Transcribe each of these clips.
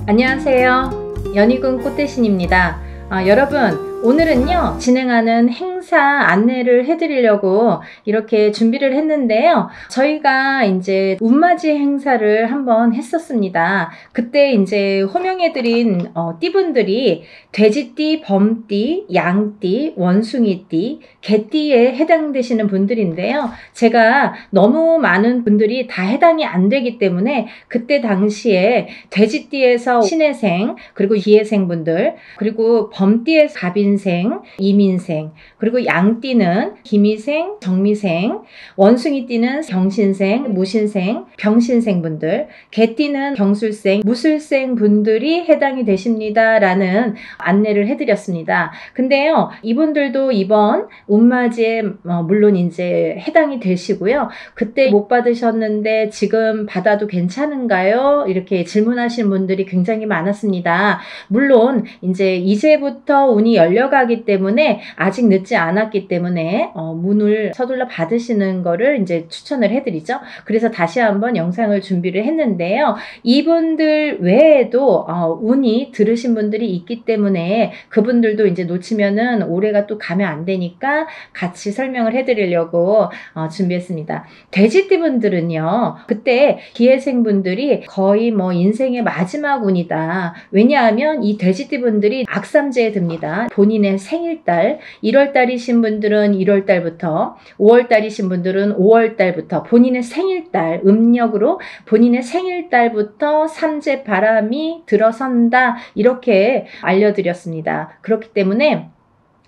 안녕하세요. 연희군 꽃대신입니다. 여러분, 오늘은요 진행하는 행사 안내를 해드리려고 이렇게 준비를 했는데요. 저희가 이제 운맞이 행사를 한번 했었습니다. 그때 이제 호명해드린 띠분들이 돼지띠, 범띠, 양띠, 원숭이띠, 개띠에 해당되시는 분들인데요. 제가 너무 많은 분들이 다 해당이 안 되기 때문에 그때 당시에 돼지띠에서 신해생, 그리고 기해생 분들, 그리고 범띠에서 갑인생, 이민생, 그리고 양띠는 기미생, 정미생, 원숭이띠는 경신생, 무신생, 병신생 분들, 개띠는 경술생, 무술생 분들이 해당이 되십니다 라는 안내를 해드렸습니다. 근데요, 이분들도 이번 운맞이에 물론 이제 해당이 되시고요. 그때 못 받으셨는데 지금 받아도 괜찮은가요? 이렇게 질문하시는 분들이 굉장히 많았습니다. 물론 이제부터 운이 열려가기 때문에 아직 늦지 않았기 때문에 문을 서둘러 받으시는 거를 이제 추천을 해드리죠. 그래서 다시 한번 영상을 준비를 했는데요. 이분들 외에도 운이 들으신 분들이 있기 때문에 그분들도 이제 놓치면은 올해가 또 가면 안 되니까 같이 설명을 해드리려고 준비했습니다. 돼지띠 분들은요, 그때 기해생 분들이 거의 뭐 인생의 마지막 운이다. 왜냐하면 이 돼지띠 분들이 악삼재에 듭니다. 본인의 생일달, 1월달이신 분들은 1월달부터, 5월달이신 분들은 5월달부터 본인의 생일달, 음력으로 본인의 생일달부터 삼재 바람이 들어선다. 이렇게 알려드렸습니다. 그렇기 때문에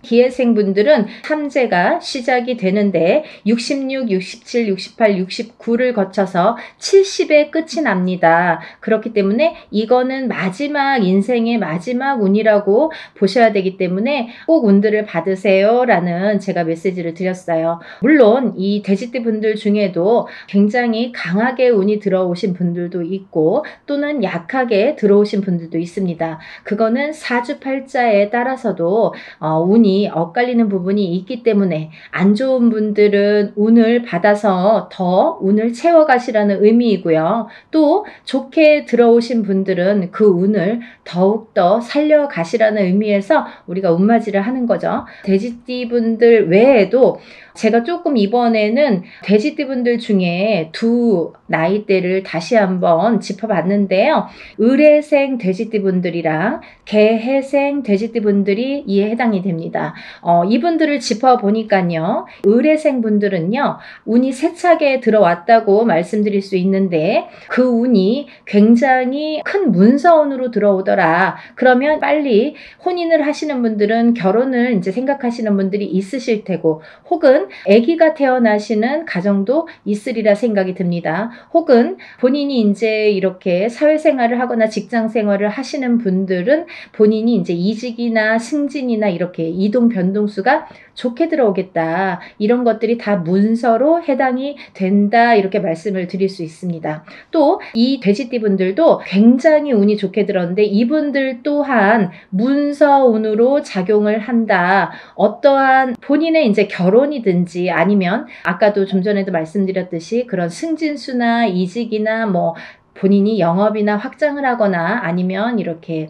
기해생 분들은 삼재가 시작이 되는데 66, 67, 68, 69를 거쳐서 70에 끝이 납니다. 그렇기 때문에 이거는 마지막 인생의 마지막 운이라고 보셔야 되기 때문에 꼭 운들을 받으세요 라는 제가 메시지를 드렸어요. 물론 이 돼지띠 분들 중에도 굉장히 강하게 운이 들어오신 분들도 있고 또는 약하게 들어오신 분들도 있습니다. 그거는 사주팔자에 따라서도 운이 엇갈리는 부분이 있기 때문에 안 좋은 분들은 운을 받아서 더 운을 채워가시라는 의미이고요. 또 좋게 들어오신 분들은 그 운을 더욱더 살려가시라는 의미에서 우리가 운맞이를 하는 거죠. 돼지띠 분들 외에도 제가 조금 이번에는 돼지띠 분들 중에 두 나이대를 다시 한번 짚어봤는데요. 을해생 돼지띠 분들이랑 개해생 돼지띠 분들이 이에 해당이 됩니다. 이분들을 짚어보니까요. 을해생 분들은요. 운이 세차게 들어왔다고 말씀드릴 수 있는데 그 운이 굉장히 큰 문서운으로 들어오더라. 그러면 빨리 혼인을 하시는 분들은 결혼을 이제 생각하시는 분들이 있으실 테고 혹은 아기가 태어나시는 가정도 있으리라 생각이 듭니다. 혹은 본인이 이제 이렇게 사회생활을 하거나 직장생활을 하시는 분들은 본인이 이제 이직이나 승진이나 이렇게 이동 변동수가 좋게 들어오겠다. 이런 것들이 다 문서로 해당이 된다. 이렇게 말씀을 드릴 수 있습니다. 또 이 돼지띠 분들도 굉장히 운이 좋게 들었는데 이분들 또한 문서운으로 작용을 한다. 어떠한 본인의 이제 결혼이든지 아니면 아까도 좀 전에도 말씀드렸듯이 그런 승진수나 이직이나 뭐 본인이 영업이나 확장을 하거나 아니면 이렇게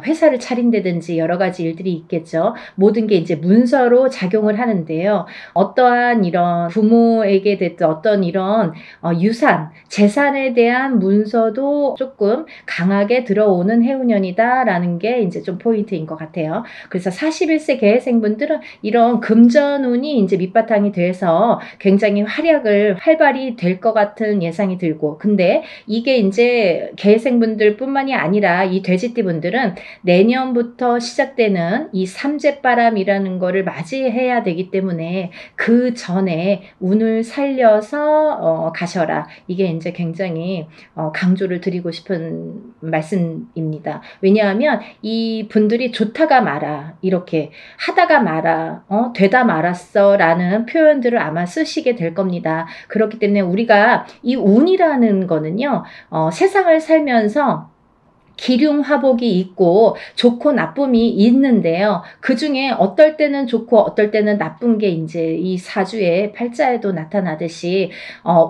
회사를 차린다든지 여러 가지 일들이 있겠죠. 모든 게 이제 문서로 작용을 하는데요. 어떠한 이런 부모에게 됐든 어떤 이런 유산, 재산에 대한 문서도 조금 강하게 들어오는 해운년이다라는 게 이제 좀 포인트인 것 같아요. 그래서 41세 개해생분들은 이런 금전운이 이제 밑바탕이 돼서 굉장히 활발히 될 것 같은 예상이 들고 근데 이게 이제 개해생분들 뿐만이 아니라 이 돼지띠 분들은 내년부터 시작되는 이 삼재바람이라는 거를 맞이해야 되기 때문에 그 전에 운을 살려서 가셔라. 이게 이제 굉장히 강조를 드리고 싶은 말씀입니다. 왜냐하면 이 분들이 좋다가 말아, 이렇게 하다가 말아, 되다 말았어 라는 표현들을 아마 쓰시게 될 겁니다. 그렇기 때문에 우리가 이 운이라는 거는요, 세상을 살면서 기륭화복이 있고 좋고 나쁨이 있는데요. 그 중에 어떨 때는 좋고 어떨 때는 나쁜 게 이제 이 사주의 팔자에도 나타나듯이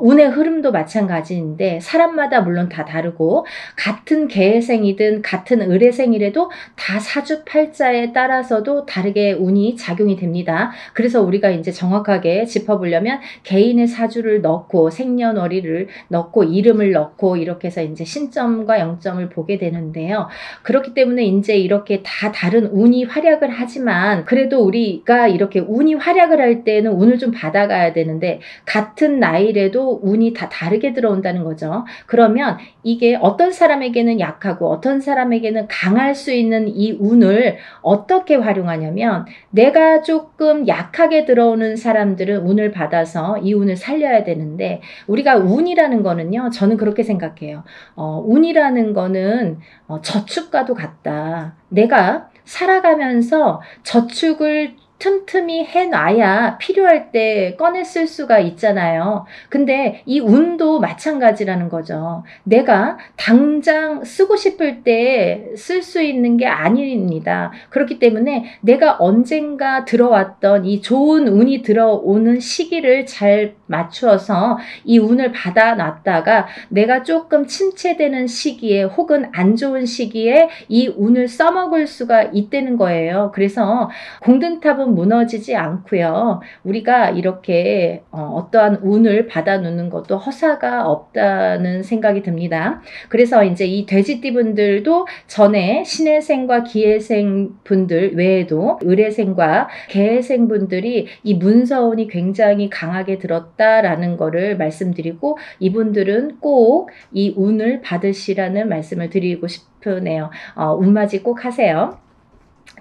운의 흐름도 마찬가지인데 사람마다 물론 다 다르고 같은 계생이든 같은 을해생이라도 다 사주 팔자에 따라서도 다르게 운이 작용이 됩니다. 그래서 우리가 이제 정확하게 짚어보려면 개인의 사주를 넣고 생년월일을 넣고 이름을 넣고 이렇게 해서 이제 신점과 영점을 보게 되는데요. 그렇기 때문에 이제 이렇게 다 다른 운이 활약을 하지만 그래도 우리가 이렇게 운이 활약을 할 때는 운을 좀 받아가야 되는데 같은 나이라도 운이 다 다르게 들어온다는 거죠. 그러면 이게 어떤 사람에게는 약하고 어떤 사람에게는 강할 수 있는 이 운을 어떻게 활용하냐면 내가 조금 약하게 들어오는 사람들은 운을 받아서 이 운을 살려야 되는데 우리가 운이라는 거는요. 저는 그렇게 생각해요. 운이라는 거는 저축과도 같다. 내가 살아가면서 저축을 틈틈이 해놔야 필요할 때 꺼내 쓸 수가 있잖아요. 근데 이 운도 마찬가지라는 거죠. 내가 당장 쓰고 싶을 때 쓸 수 있는 게 아닙니다. 그렇기 때문에 내가 언젠가 들어왔던 이 좋은 운이 들어오는 시기를 잘 맞추어서 이 운을 받아놨다가 내가 조금 침체되는 시기에 혹은 안 좋은 시기에 이 운을 써먹을 수가 있다는 거예요. 그래서 공든탑은 무너지지 않고요. 우리가 이렇게 어떠한 운을 받아놓는 것도 허사가 없다는 생각이 듭니다. 그래서 이제 이 돼지띠분들도 전에 신해생과 기해생 분들 외에도 을해생과 개해생 분들이 이 문서운이 굉장히 강하게 들었다라는 거를 말씀드리고 이분들은 꼭 이 운을 받으시라는 말씀을 드리고 싶으네요. 운맞이 꼭 하세요.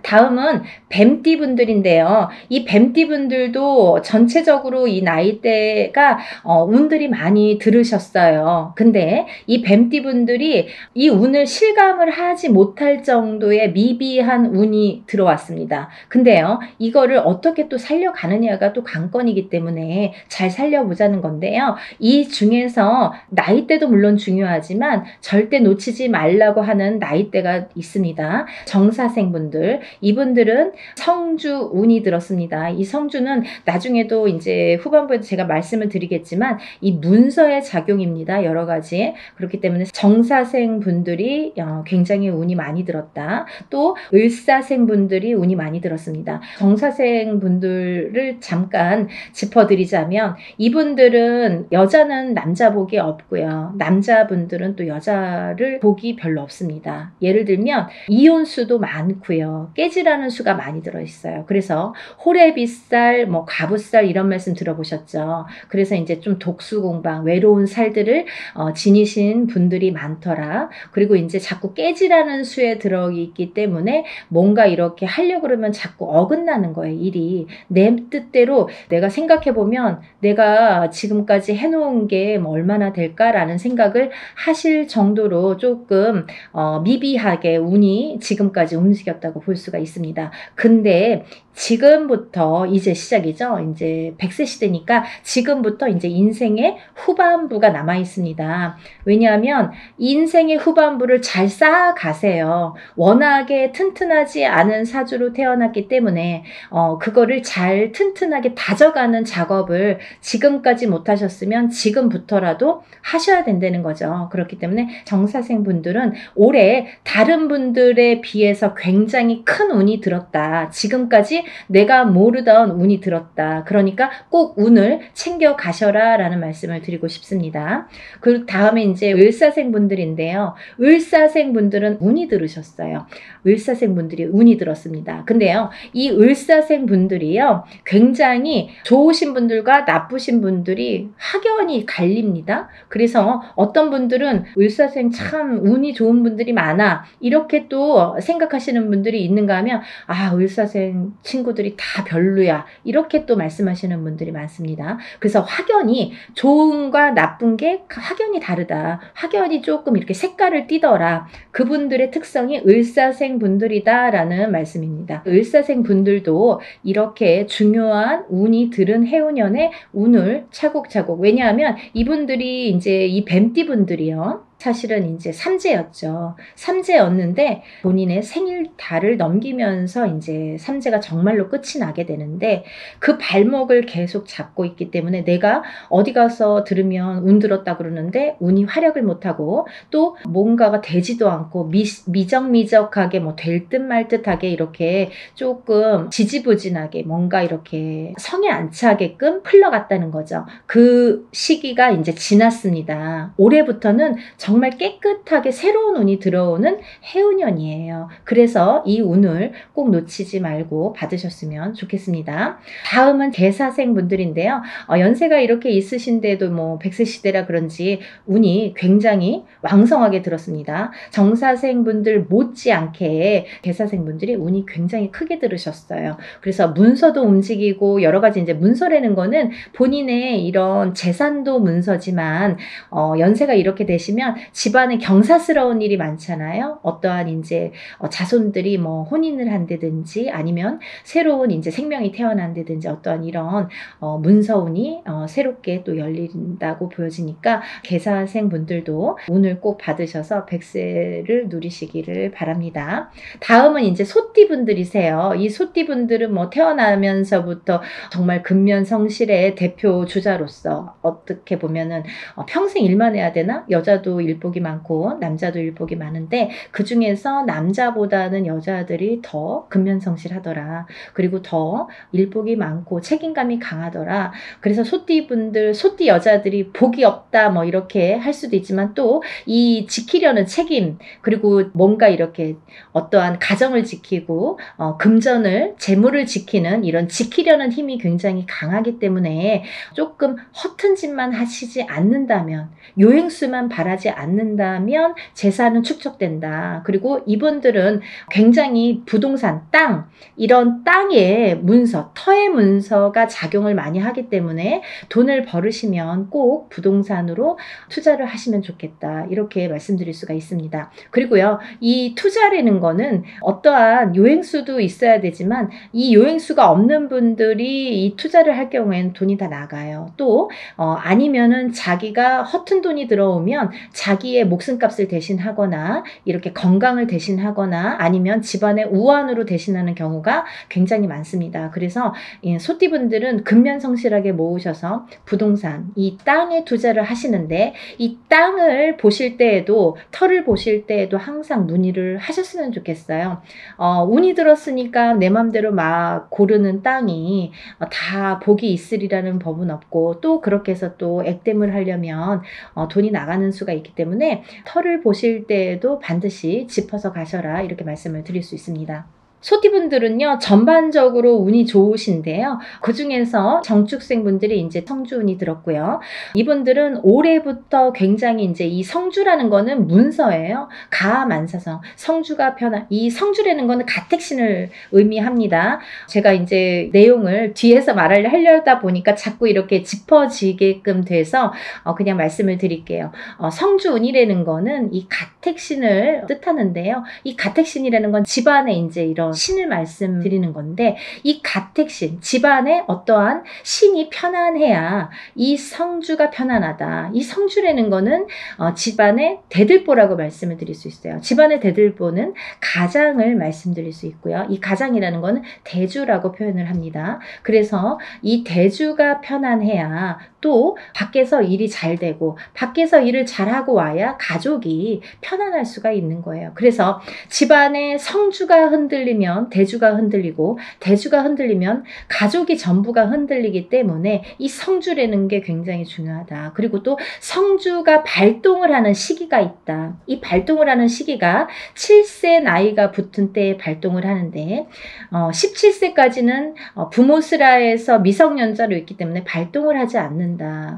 다음은 뱀띠 분들인데요. 이 뱀띠 분들도 전체적으로 이 나이대가 운들이 많이 들으셨어요. 근데 이 뱀띠 분들이 이 운을 실감을 하지 못할 정도의 미비한 운이 들어왔습니다. 근데요, 이거를 어떻게 또 살려가느냐가 또 관건이기 때문에 잘 살려보자는 건데요. 이 중에서 나이대도 물론 중요하지만 절대 놓치지 말라고 하는 나이대가 있습니다. 정사생분들, 이분들은 성주 운이 들었습니다. 이 성주는 나중에도 이제 후반부에도 제가 말씀을 드리겠지만 이 문서의 작용입니다. 여러 가지. 그렇기 때문에 정사생 분들이 굉장히 운이 많이 들었다. 또 을사생 분들이 운이 많이 들었습니다. 정사생 분들을 잠깐 짚어드리자면 이분들은 여자는 남자 복이 없고요. 남자분들은 또 여자를 복이 별로 없습니다. 예를 들면 이혼수도 많고요. 깨지라는 수가 많이 들어있어요. 그래서 호래비살, 가부살 이런 말씀 들어보셨죠. 그래서 이제 좀 독수공방, 외로운 살들을 지니신 분들이 많더라. 그리고 이제 자꾸 깨지라는 수에 들어있기 때문에 뭔가 이렇게 하려고 그러면 자꾸 어긋나는 거예요. 일이. 내 뜻대로 내가 생각해보면 내가 지금까지 해놓은 게 뭐 얼마나 될까라는 생각을 하실 정도로 조금 미비하게 운이 지금까지 움직였다고 볼 수가 있습니다. 근데 지금부터 이제 시작이죠. 이제 100세 시대니까 지금부터 이제 인생의 후반부가 남아 있습니다. 왜냐하면 인생의 후반부를 잘 쌓아가세요. 워낙에 튼튼하지 않은 사주로 태어났기 때문에 그거를 잘 튼튼하게 다져가는 작업을 지금까지 못하셨으면 지금부터라도 하셔야 된다는 거죠. 그렇기 때문에 정사생 분들은 올해 다른 분들에 비해서 굉장히 큰 운이 들었다. 지금까지 내가 모르던 운이 들었다. 그러니까 꼭 운을 챙겨 가셔라 라는 말씀을 드리고 싶습니다. 그 다음에 이제 을사생 분들인데요. 을사생 분들은 운이 들으셨어요. 을사생 분들이 운이 들었습니다. 근데요, 이 을사생 분들이요, 굉장히 좋으신 분들과 나쁘신 분들이 확연히 갈립니다. 그래서 어떤 분들은 을사생 참 운이 좋은 분들이 많아. 이렇게 또 생각하시는 분들이 있는가 하면, 을사생 친구들이 다 별로야. 이렇게 또 말씀하시는 분들이 많습니다. 그래서 확연히 좋은과 나쁜 게 확연히 다르다. 확연히 조금 이렇게 색깔을 띠더라. 그분들의 특성이 을사생 분들이다라는 말씀입니다. 을사생 분들도 이렇게 중요한 운이 들은 해운년에 운을 차곡차곡, 왜냐하면 이분들이 이제 이 뱀띠 분들이요, 사실은 이제 삼재였죠. 삼재였는데 본인의 생일 달을 넘기면서 이제 삼재가 정말로 끝이 나게 되는데 그 발목을 계속 잡고 있기 때문에 내가 어디 가서 들으면 운 들었다 그러는데 운이 활약을 못하고 또 뭔가가 되지도 않고 미적미적하게 뭐 될 듯 말 듯하게 이렇게 조금 지지부진하게 뭔가 이렇게 성에 안 차게끔 흘러갔다는 거죠. 그 시기가 이제 지났습니다. 올해부터는 정말 깨끗하게 새로운 운이 들어오는 해운년이에요. 그래서 이 운을 꼭 놓치지 말고 받으셨으면 좋겠습니다. 다음은 개사생 분들인데요. 연세가 이렇게 있으신데도 뭐 100세 시대라 그런지 운이 굉장히 왕성하게 들었습니다. 정사생 분들 못지않게 개사생 분들이 운이 굉장히 크게 들으셨어요. 그래서 문서도 움직이고 여러 가지 이제 문서라는 거는 본인의 이런 재산도 문서지만 연세가 이렇게 되시면 집안에 경사스러운 일이 많잖아요. 어떠한 이제 자손들이 뭐 혼인을 한다든지 아니면 새로운 이제 생명이 태어난다든지 어떠한 이런 문서운이 새롭게 또 열린다고 보여지니까 개사생 분들도 운을 꼭 받으셔서 100세를 누리시기를 바랍니다. 다음은 이제 소띠 분들이세요. 이 소띠 분들은 뭐 태어나면서부터 정말 근면성실의 대표 주자로서 어떻게 보면은 평생 일만 해야 되나? 여자도 일복이 많고 남자도 일복이 많은데 그 중에서 남자보다는 여자들이 더 근면성실하더라. 그리고 더 일복이 많고 책임감이 강하더라. 그래서 소띠 분들, 소띠 여자들이 복이 없다 뭐 이렇게 할 수도 있지만 또 이 지키려는 책임 그리고 뭔가 이렇게 어떠한 가정을 지키고 금전을 재물을 지키는 이런 지키려는 힘이 굉장히 강하기 때문에 조금 허튼 짓만 하시지 않는다면 요행수만 바라지 않는다면 재산은 축적된다. 그리고 이분들은 굉장히 부동산, 땅 이런 땅의 문서, 터의 문서가 작용을 많이 하기 때문에 돈을 벌으시면 꼭 부동산으로 투자를 하시면 좋겠다. 이렇게 말씀드릴 수가 있습니다. 그리고요, 이 투자라는 거는 어떠한 요행수도 있어야 되지만 이 요행수가 없는 분들이 이 투자를 할 경우에는 돈이 다 나가요. 또 아니면은 자기가 허튼 돈이 들어오면 자기의 목숨값을 대신하거나 이렇게 건강을 대신하거나 아니면 집안의 우환으로 대신하는 경우가 굉장히 많습니다. 그래서 소띠분들은 근면성실하게 모으셔서 부동산, 이 땅에 투자를 하시는데 이 땅을 보실 때에도 터를 보실 때에도 항상 문의를 하셨으면 좋겠어요. 운이 들었으니까 내 맘대로 막 고르는 땅이 다 복이 있으리라는 법은 없고 또 그렇게 해서 또 액땜을 하려면 돈이 나가는 수가 있기 때문에 터를 보실 때에도 반드시 짚어서 가셔라 이렇게 말씀을 드릴 수 있습니다. 소띠분들은요, 전반적으로 운이 좋으신데요. 그 중에서 정축생 분들이 이제 성주운이 들었고요. 이분들은 올해부터 굉장히 이제 이 성주라는 거는 문서예요. 가만사성. 성주가 편한, 이 성주라는 거는 가택신을 의미합니다. 제가 이제 내용을 뒤에서 하려다 보니까 자꾸 이렇게 짚어지게끔 돼서 그냥 말씀을 드릴게요. 성주운이라는 거는 이 가택신을 뜻하는데요. 이 가택신이라는 건 집안에 이제 이런 신을 말씀드리는 건데 이 가택신, 집안에 어떠한 신이 편안해야 이 성주가 편안하다. 이 성주라는 거는 집안의 대들보라고 말씀을 드릴 수 있어요. 집안의 대들보는 가장을 말씀드릴 수 있고요. 이 가장이라는 거는 대주라고 표현을 합니다. 그래서 이 대주가 편안해야 또 밖에서 일이 잘 되고 밖에서 일을 잘하고 와야 가족이 편안할 수가 있는 거예요. 그래서 집안의 성주가 흔들리면 대주가 흔들리고 대주가 흔들리면 가족이 전부가 흔들리기 때문에 이 성주라는 게 굉장히 중요하다. 그리고 또 성주가 발동을 하는 시기가 있다. 이 발동을 하는 시기가 7세 나이가 붙은 때에 발동을 하는데 17세까지는 부모스라에서 미성년자로 있기 때문에 발동을 하지 않는다.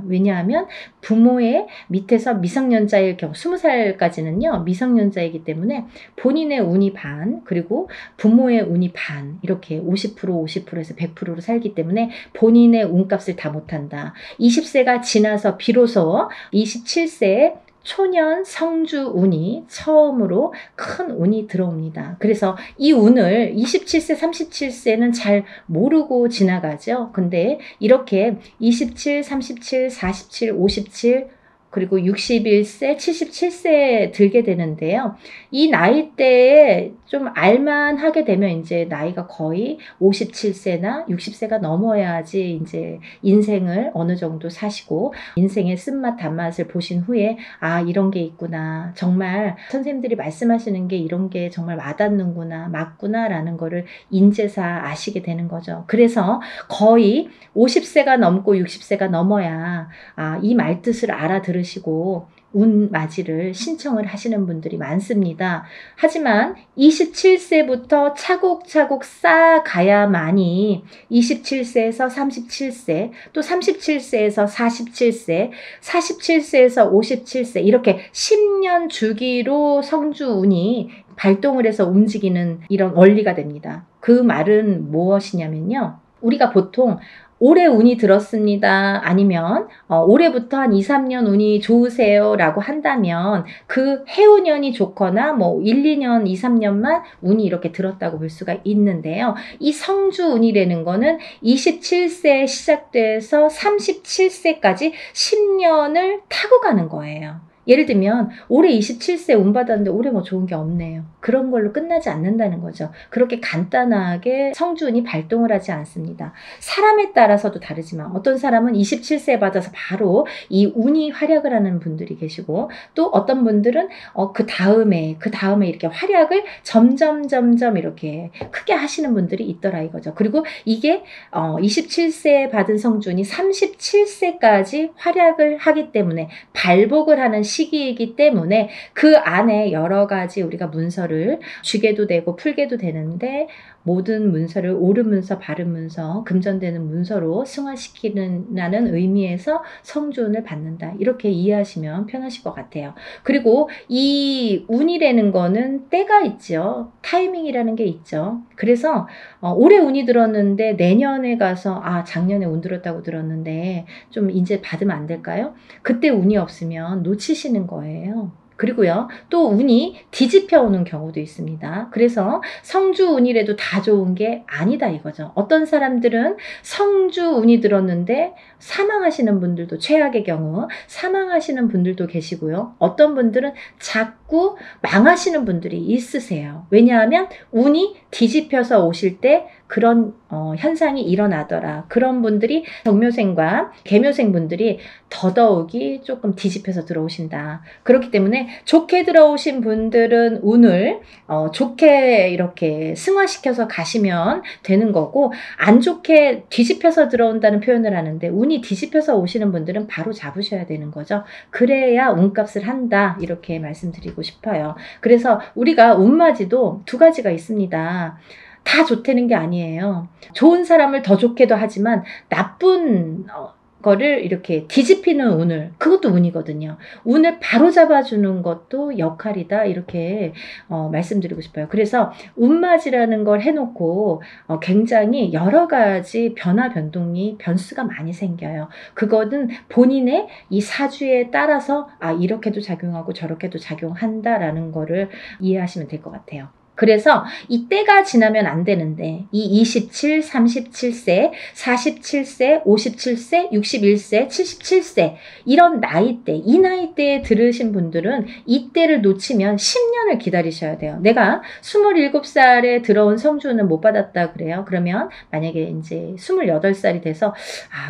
왜냐하면 부모의 밑에서 미성년자일 경우 20살까지는요 미성년자이기 때문에 본인의 운이 반 그리고 부모의 운이 반 이렇게 50% 50%에서 100%로 살기 때문에 본인의 운값을 다 못한다. 20세가 지나서 비로소 27세에 초년 성주 운이 처음으로 큰 운이 들어옵니다. 그래서 이 운을 27세, 37세는 잘 모르고 지나가죠. 근데 이렇게 27, 37, 47, 57 그리고 61세, 77세에 들게 되는데요. 이 나이대에 좀 알만하게 되면 이제 나이가 거의 57세나 60세가 넘어야지 이제 인생을 어느 정도 사시고 인생의 쓴맛 단맛을 보신 후에 아, 이런 게 있구나. 정말 선생님들이 말씀하시는 게 이런 게 정말 와닿는구나, 맞구나라는 거를 인제사 아시게 되는 거죠. 그래서 거의 50세가 넘고 60세가 넘어야 이 말뜻을 알아들으시고 운맞이를 신청을 하시는 분들이 많습니다. 하지만 27세부터 차곡차곡 쌓아가야만이 27세에서 37세, 또 37세에서 47세, 47세에서 57세 이렇게 10년 주기로 성주운이 발동을 해서 움직이는 이런 원리가 됩니다. 그 말은 무엇이냐면요. 우리가 보통 올해 운이 들었습니다. 아니면 올해부터 한 2, 3년 운이 좋으세요 라고 한다면 그 해운년이 좋거나 뭐 1, 2년, 2, 3년만 운이 이렇게 들었다고 볼 수가 있는데요. 이 성주운이라는 거는 27세에 시작돼서 37세까지 10년을 타고 가는 거예요. 예를 들면 올해 27세 운 받았는데 올해 뭐 좋은 게 없네요. 그런 걸로 끝나지 않는다는 거죠. 그렇게 간단하게 성주운이 발동을 하지 않습니다. 사람에 따라서도 다르지만 어떤 사람은 27세 받아서 바로 이 운이 활약을 하는 분들이 계시고 또 어떤 분들은 그 다음에 이렇게 활약을 점점 이렇게 크게 하시는 분들이 있더라 이거죠. 그리고 이게 27세에 받은 성주운이 37세까지 활약을 하기 때문에 발복을 하는 시기이기 때문에 그 안에 여러 가지 우리가 문서를 쥐게도 되고 풀게도 되는데 모든 문서를 옳은 문서, 바른 문서, 금전되는 문서로 승화시키는 의미에서 성주운을 받는다. 이렇게 이해하시면 편하실 것 같아요. 그리고 이 운이라는 거는 때가 있죠. 타이밍이라는 게 있죠. 그래서 올해 운이 들었는데 내년에 가서 작년에 운 들었다고 들었는데 좀 이제 받으면 안 될까요? 그때 운이 없으면 놓치시는 거예요. 그리고요, 또 운이 뒤집혀 오는 경우도 있습니다. 그래서 성주운이라도 다 좋은 게 아니다 이거죠. 어떤 사람들은 성주운이 들었는데 사망하시는 분들도 최악의 경우 사망하시는 분들도 계시고요. 어떤 분들은 자꾸 망하시는 분들이 있으세요. 왜냐하면 운이 뒤집혀서 오실 때 그런 현상이 일어나더라. 그런 분들이 정묘생과 계묘생 분들이 더더욱이 조금 뒤집혀서 들어오신다. 그렇기 때문에 좋게 들어오신 분들은 운을 좋게 이렇게 승화시켜서 가시면 되는 거고 안 좋게 뒤집혀서 들어온다는 표현을 하는데 운이 뒤집혀서 오시는 분들은 바로 잡으셔야 되는 거죠. 그래야 운값을 한다. 이렇게 말씀드리고 싶어요. 그래서 우리가 운맞이도 두 가지가 있습니다. 다 좋다는 게 아니에요. 좋은 사람을 더 좋게도 하지만 나쁜 거를 이렇게 뒤집히는 운을, 그것도 운이거든요. 운을 바로 잡아주는 것도 역할이다. 이렇게 말씀드리고 싶어요. 그래서 운맞이라는 걸 해놓고 굉장히 여러 가지 변동이 변수가 많이 생겨요. 그거는 본인의 이 사주에 따라서 이렇게도 작용하고 저렇게도 작용한다라는 거를 이해하시면 될 것 같아요. 그래서 이 때가 지나면 안 되는데 이 27, 37세, 47세, 57세, 61세, 77세 이런 나이대, 이 나이대에 들으신 분들은 이 때를 놓치면 10년을 기다리셔야 돼요. 내가 27살에 들어온 성주운을 못 받았다 그래요. 그러면 만약에 이제 28살이 돼서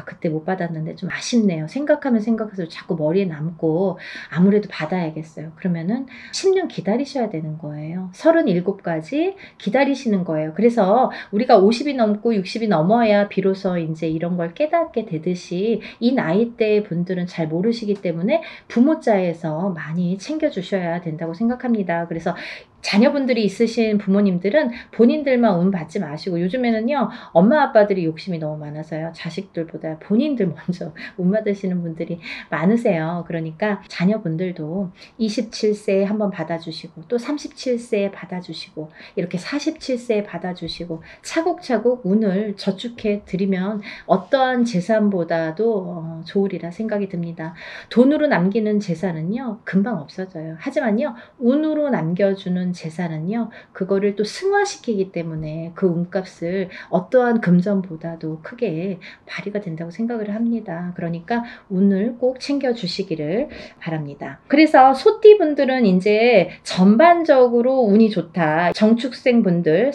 그때 못 받았는데 좀 아쉽네요. 생각하면 생각해서 자꾸 머리에 남고 아무래도 받아야겠어요. 그러면은 10년 기다리셔야 되는 거예요. 37까지 기다리시는 거예요. 그래서 우리가 50이 넘고 60이 넘어야 비로소 이제 이런 걸 깨닫게 되듯이 이 나이대 분들은 잘 모르시기 때문에 부모자에서 많이 챙겨주셔야 된다고 생각합니다. 그래서 자녀분들이 있으신 부모님들은 본인들만 운 받지 마시고 요즘에는요 엄마 아빠들이 욕심이 너무 많아서요 자식들보다 본인들 먼저 운 받으시는 분들이 많으세요. 그러니까 자녀분들도 27세에 한번 받아주시고 또 37세에 받아주시고 이렇게 47세에 받아주시고 차곡차곡 운을 저축해 드리면 어떠한 재산보다도 좋으리라 생각이 듭니다. 돈으로 남기는 재산은요 금방 없어져요. 하지만요 운으로 남겨주는 재산은요, 그거를 또 승화시키기 때문에 그 운값을 어떠한 금전보다도 크게 발휘가 된다고 생각을 합니다. 그러니까 운을 꼭 챙겨주시기를 바랍니다. 그래서 소띠분들은 이제 전반적으로 운이 좋다. 정축생분들,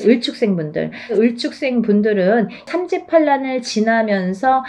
을축생분들은 삼재팔란을 지나면서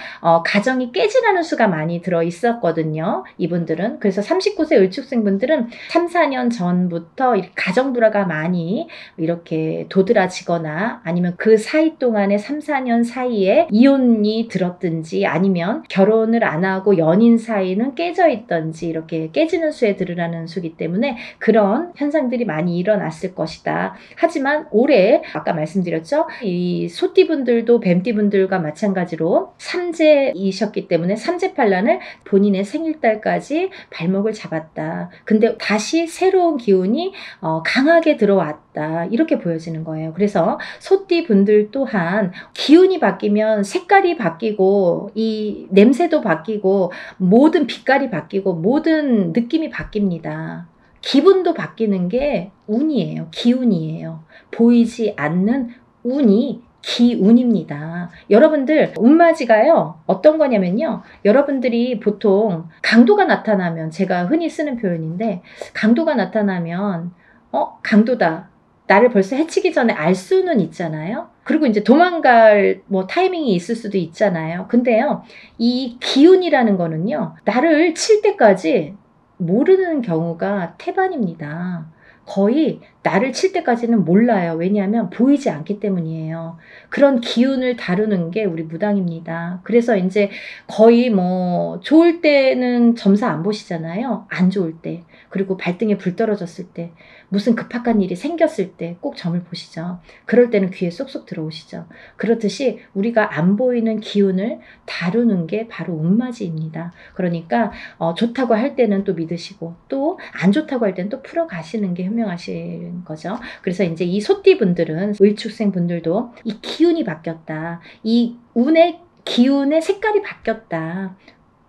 가정이 깨지라는 수가 많이 들어 있었거든요. 이분들은. 그래서 39세 을축생분들은 3, 4년 전부터 가정 불화가 많이 이렇게 도드라지거나 아니면 그 사이 동안에 3, 4년 사이에 이혼이 들었든지 아니면 결혼을 안 하고 연인 사이는 깨져 있던지 이렇게 깨지는 수에 들으라는 수기 때문에 그런 현상들이 많이 일어났을 것이다. 하지만 올해 아까 말씀드렸죠. 이 소띠분들도 뱀띠분들과 마찬가지로 삼재이셨기 때문에 삼재팔란을 본인의 생일달까지 발목을 잡았다. 근데 다시 새로운 기운이 강하게 들어왔다. 이렇게 보여지는 거예요. 그래서 소띠분들 또한 기운이 바뀌면 색깔이 바뀌고 이 냄새도 바뀌고 모든 빛깔이 바뀌고 모든 느낌이 바뀝니다. 기분도 바뀌는 게 운이에요. 기운이에요. 보이지 않는 운이 기운입니다. 여러분들 운맞이가요 어떤 거냐면요, 여러분들이 보통 강도가 나타나면, 제가 흔히 쓰는 표현인데, 강도가 나타나면 강도다, 나를 벌써 해치기 전에 알 수는 있잖아요. 그리고 이제 도망갈 타이밍이 있을 수도 있잖아요. 근데요, 이 기운이라는 거는요, 나를 칠 때까지 모르는 경우가 태반입니다. 거의 나를 칠 때까지는 몰라요. 왜냐하면 보이지 않기 때문이에요. 그런 기운을 다루는 게 우리 무당입니다. 그래서 이제 거의 좋을 때는 점사 안 보시잖아요. 안 좋을 때. 그리고 발등에 불 떨어졌을 때, 무슨 급박한 일이 생겼을 때 꼭 점을 보시죠. 그럴 때는 귀에 쏙쏙 들어오시죠. 그렇듯이 우리가 안 보이는 기운을 다루는 게 바로 운맞이입니다. 그러니까 좋다고 할 때는 또 믿으시고 또 안 좋다고 할 때는 또 풀어가시는 게 현명하신 거죠. 그래서 이제 이 소띠분들은, 을축생 분들도 이 기운이 바뀌었다. 이 운의 기운의 색깔이 바뀌었다.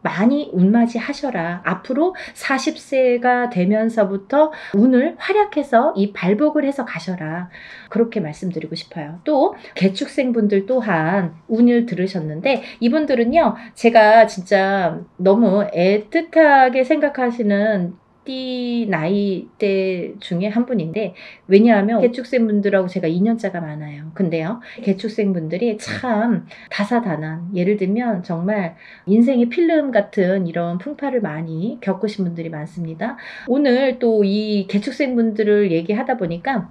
많이 운맞이 하셔라. 앞으로 40세가 되면서부터 운을 활약해서 이 발복을 해서 가셔라. 그렇게 말씀드리고 싶어요. 또 개축생분들 또한 운을 들으셨는데, 이분들은요, 제가 진짜 너무 애틋하게 생각하시는 띠 나이대 중에 한 분인데, 왜냐하면 개축생분들하고 제가 2년차가 많아요. 근데요, 개축생분들이 참 다사다난, 예를 들면 정말 인생의 필름 같은 이런 풍파를 많이 겪으신 분들이 많습니다. 오늘 또 이 개축생분들을 얘기하다 보니까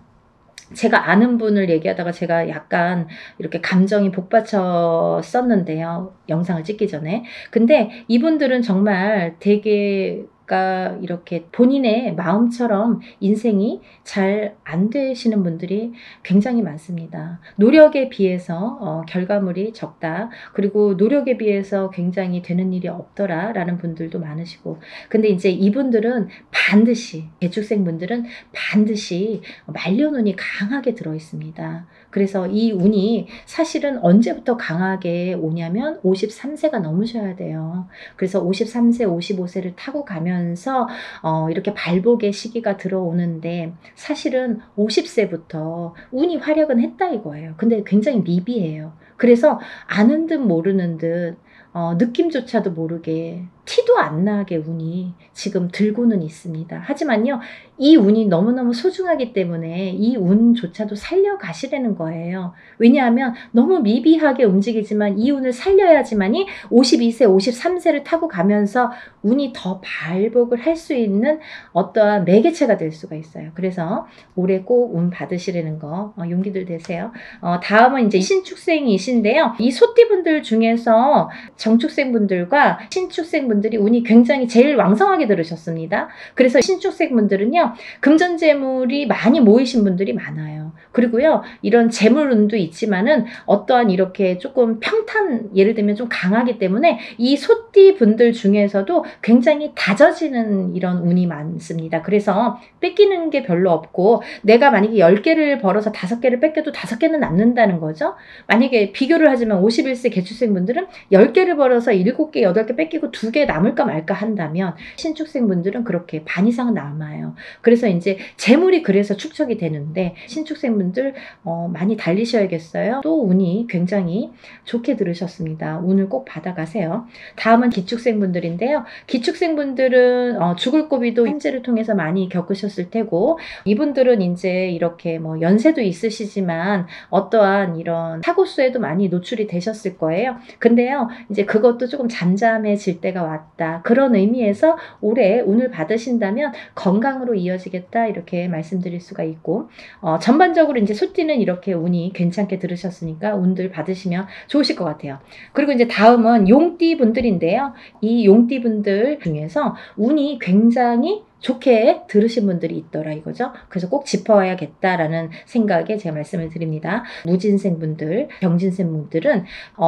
제가 아는 분을 얘기하다가 제가 약간 이렇게 감정이 복받쳤었는데요, 영상을 찍기 전에. 근데 이분들은 정말 되게 이렇게 본인의 마음처럼 인생이 잘 안 되시는 분들이 굉장히 많습니다. 노력에 비해서 결과물이 적다. 그리고 노력에 비해서 굉장히 되는 일이 없더라 라는 분들도 많으시고. 근데 이제 이분들은 반드시, 개축생 분들은 반드시 말년운이 강하게 들어 있습니다. 그래서 이 운이 사실은 언제부터 강하게 오냐면 53세가 넘으셔야 돼요. 그래서 53세, 55세를 타고 가면서 이렇게 발복의 시기가 들어오는데, 사실은 50세부터 운이 활약은 했다 이거예요. 근데 굉장히 미비해요. 그래서 아는 듯 모르는 듯 느낌조차도 모르게, 티도 안 나게 운이 지금 들고는 있습니다. 하지만요, 이 운이 너무너무 소중하기 때문에 이 운조차도 살려가시라는 거예요. 왜냐하면 너무 미비하게 움직이지만 이 운을 살려야지만이 52세, 53세를 타고 가면서 운이 더 발복을 할 수 있는 어떠한 매개체가 될 수가 있어요. 그래서 올해 꼭 운 받으시라는 거 용기들 되세요. 다음은 이제 신축생이신데요. 이 소띠분들 중에서 정축생분들과 신축생분들이 운이 굉장히 제일 왕성하게 들으셨습니다. 그래서 신축생분들은요, 금전재물이 많이 모이신 분들이 많아요. 그리고요, 이런 재물운도 있지만은 어떠한 이렇게 조금 평탄, 예를 들면 좀 강하기 때문에 이 소띠 분들 중에서도 굉장히 다져지는 이런 운이 많습니다. 그래서 뺏기는 게 별로 없고, 내가 만약에 10개를 벌어서 5개를 뺏겨도 5개는 남는다는 거죠. 만약에 비교를 하지만 51세 개축생 분들은 10개를 벌어서 7개, 8개 뺏기고 2개 남을까 말까 한다면, 신축생 분들은 그렇게 반 이상은 남아요. 그래서 이제 재물이 그래서 축적이 되는데, 신축생 분들 많이 달리셔야겠어요. 또 운이 굉장히 좋게 들으셨습니다. 운을 꼭 받아가세요. 다음은 기축생 분들인데요. 기축생 분들은 죽을 고비도 현재를 통해서 많이 겪으셨을 테고, 이분들은 이제 이렇게 뭐 연세도 있으시지만 어떠한 이런 사고수에도 많이 노출이 되셨을 거예요. 근데요, 이제 그것도 조금 잠잠해질 때가 왔다. 그런 의미에서 올해 운을 받으신다면 건강으로 이어지겠다, 이렇게 말씀드릴 수가 있고, 전반적으로 이제 소띠는 이렇게 운이 괜찮게 들으셨으니까 운들 받으시면 좋으실 것 같아요. 그리고 이제 다음은 용띠 분들인데요. 이 용띠 분들 중에서 운이 굉장히 좋게 들으신 분들이 있더라 이거죠. 그래서 꼭 짚어야겠다라는 생각에 제가 말씀을 드립니다. 무진생 분들, 병진생 분들은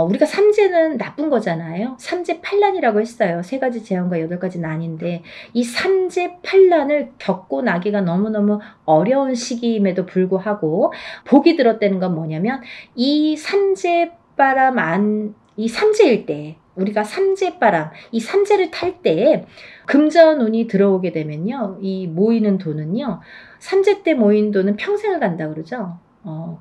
우리가 삼재는 나쁜 거잖아요. 삼재팔란이라고 했어요. 3가지 재앙과 8가지 난인데, 이 삼재팔란을 겪고 나기가 너무너무 어려운 시기임에도 불구하고 복이 들었다는 건 뭐냐면, 이 삼재바람 이 삼재일 때, 우리가 삼재바람, 이 삼재를 탈 때 금전운이 들어오게 되면요, 이 모이는 돈은요, 삼재 때 모인 돈은 평생을 간다 그러죠.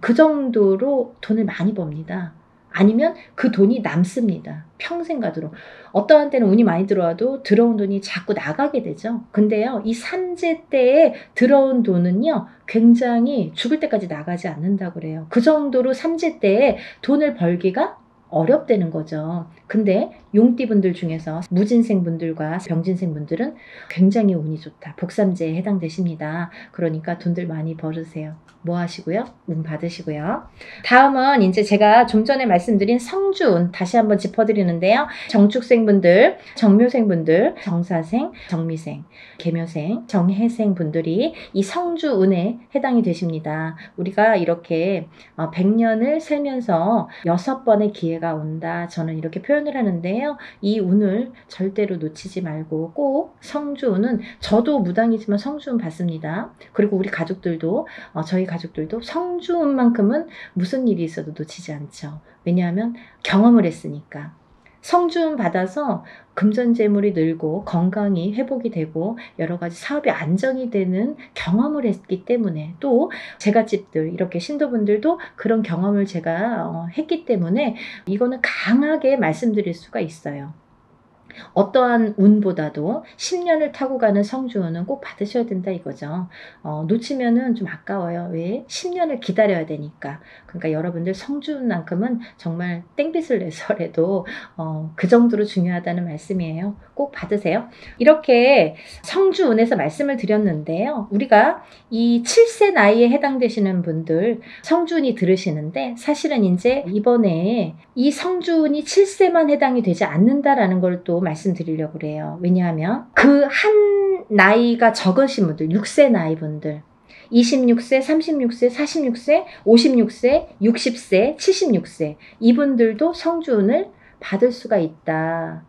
그 정도로 돈을 많이 법니다. 아니면 그 돈이 남습니다. 평생 가도록. 어떠한 때는 운이 많이 들어와도 들어온 돈이 자꾸 나가게 되죠. 근데요, 이 삼재 때에 들어온 돈은요, 굉장히 죽을 때까지 나가지 않는다고 그래요. 그 정도로 삼재 때에 돈을 벌기가 어렵다는 거죠. 근데 용띠분들 중에서 무진생분들과 병진생분들은 굉장히 운이 좋다. 복삼재에 해당되십니다. 그러니까 돈들 많이 벌으세요. 뭐 하시고요? 운 받으시고요. 다음은 이제 제가 좀 전에 말씀드린 성주운 다시 한번 짚어드리는데요. 정축생분들, 정묘생분들, 정사생, 정미생, 계묘생, 정해생 분들이 이 성주운에 해당이 되십니다. 우리가 이렇게 100년을 살면서 6번의 기회가 온다. 저는 이렇게 표현을 하는데요. 이 운을 절대로 놓치지 말고 꼭 성주운은, 저도 무당이지만 성주운 받습니다. 그리고 우리 가족들도, 저희 가족들도 성주운만큼은 무슨 일이 있어도 놓치지 않죠. 왜냐하면 경험을 했으니까. 성주운 받아서 금전재물이 늘고 건강이 회복이 되고 여러 가지 사업이 안정이 되는 경험을 했기 때문에, 또 제갓집들, 이렇게 신도분들도 그런 경험을 제가 했기 때문에 이거는 강하게 말씀드릴 수가 있어요. 어떠한 운보다도 10년을 타고 가는 성주운은 꼭 받으셔야 된다 이거죠. 놓치면은 좀 아까워요. 왜? 10년을 기다려야 되니까. 그러니까 여러분들 성주운만큼은 정말 땡빛을 내서라도 그 정도로 중요하다는 말씀이에요. 꼭 받으세요. 이렇게 성주운에서 말씀을 드렸는데요. 우리가 이 7세 나이에 해당되시는 분들 성주운이 들으시는데, 사실은 이제 이번에 이 성주운이 7세만 해당이 되지 않는다라는 걸 또 말씀드리려고 그래요. 왜냐하면 그 한 나이가 적으신 분들, 6세 나이 분들, 26세, 36세, 46세, 56세, 60세, 76세, 이분들도 성주운을 받을 수가 있다.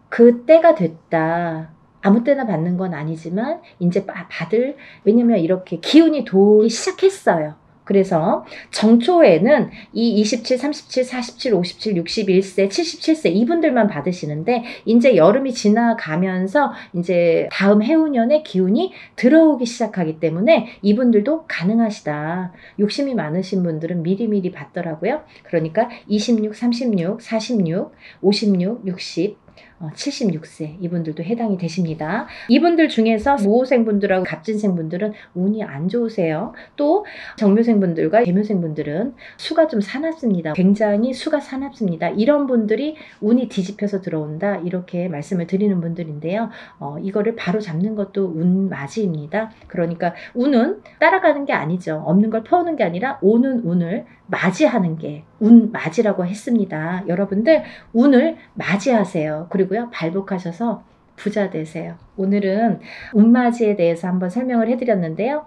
그 때가 됐다. 아무 때나 받는 건 아니지만 이제 받을, 왜냐면 이렇게 기운이 돌기 시작했어요. 그래서 정초에는 이 27, 37, 47, 57, 61세, 77세 이분들만 받으시는데, 이제 여름이 지나가면서 이제 다음 해운년의 기운이 들어오기 시작하기 때문에 이분들도 가능하시다. 욕심이 많으신 분들은 미리미리 받더라고요. 그러니까 26, 36, 46, 56, 60, 76세 이분들도 해당이 되십니다. 이분들 중에서 무호생분들하고 갑진생분들은 운이 안 좋으세요. 또 정묘생분들과 계묘생분들은 수가 좀 사납습니다. 굉장히 수가 사납습니다. 이런 분들이 운이 뒤집혀서 들어온다, 이렇게 말씀을 드리는 분들인데요. 이거를 바로 잡는 것도 운맞이입니다. 그러니까 운은 따라가는 게 아니죠. 없는 걸 퍼오는 게 아니라 오는 운을 맞이하는 게 운맞이라고 했습니다. 여러분들 운을 맞이하세요. 그리고요, 발복하셔서 부자 되세요. 오늘은 운맞이에 대해서 한번 설명을 해드렸는데요.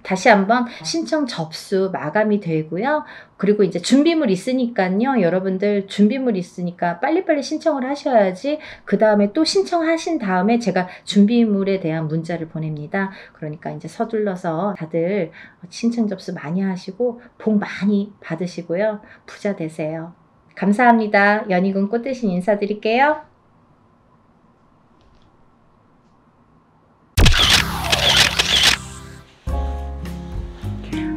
다시 한번 신청 접수 마감이 되고요. 그리고 이제 준비물 있으니까요. 여러분들 준비물 있으니까 빨리빨리 신청을 하셔야지 그 다음에 또 신청하신 다음에 제가 준비물에 대한 문자를 보냅니다. 그러니까 이제 서둘러서 다들 신청 접수 많이 하시고 복 많이 받으시고요. 부자 되세요. 감사합니다. 연희군 꽃대신 인사드릴게요.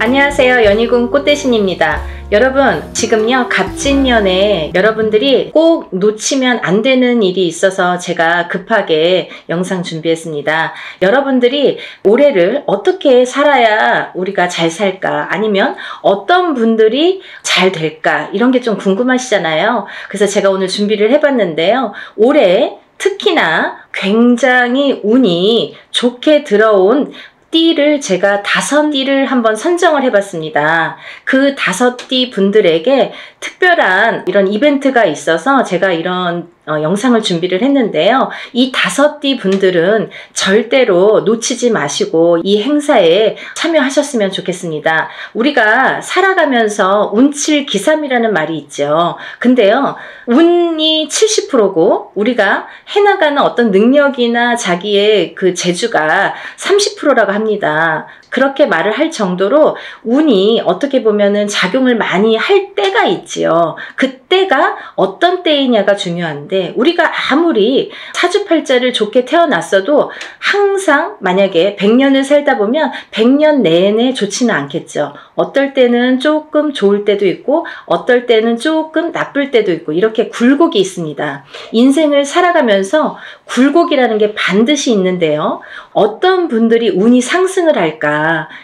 안녕하세요. 연희군 꽃대신입니다. 여러분, 지금요 갑진년에 여러분들이 꼭 놓치면 안 되는 일이 있어서 제가 급하게 영상 준비했습니다. 여러분들이 올해를 어떻게 살아야 우리가 잘 살까, 아니면 어떤 분들이 잘 될까, 이런 게 좀 궁금하시잖아요. 그래서 제가 오늘 준비를 해봤는데요. 올해 특히나 굉장히 운이 좋게 들어온 띠를 제가 5띠를 한번 선정을 해봤습니다. 그 5띠 분들에게 특별한 이런 이벤트가 있어서 제가 이런 영상을 준비를 했는데요. 이 5띠 분들은 절대로 놓치지 마시고 이 행사에 참여하셨으면 좋겠습니다. 우리가 살아가면서 운칠기삼이라는 말이 있죠. 근데요, 운이 70%고 우리가 해나가는 어떤 능력이나 자기의 그 재주가 30%라고 합니다. 그렇게 말을 할 정도로 운이 어떻게 보면은 작용을 많이 할 때가 있지요. 그때가 어떤 때이냐가 중요한데, 우리가 아무리 사주팔자를 좋게 태어났어도 항상 만약에 100년을 살다 보면 100년 내내 좋지는 않겠죠. 어떨 때는 조금 좋을 때도 있고 어떨 때는 조금 나쁠 때도 있고, 이렇게 굴곡이 있습니다. 인생을 살아가면서 굴곡이라는 게 반드시 있는데요. 어떤 분들이 운이 상승을 할까,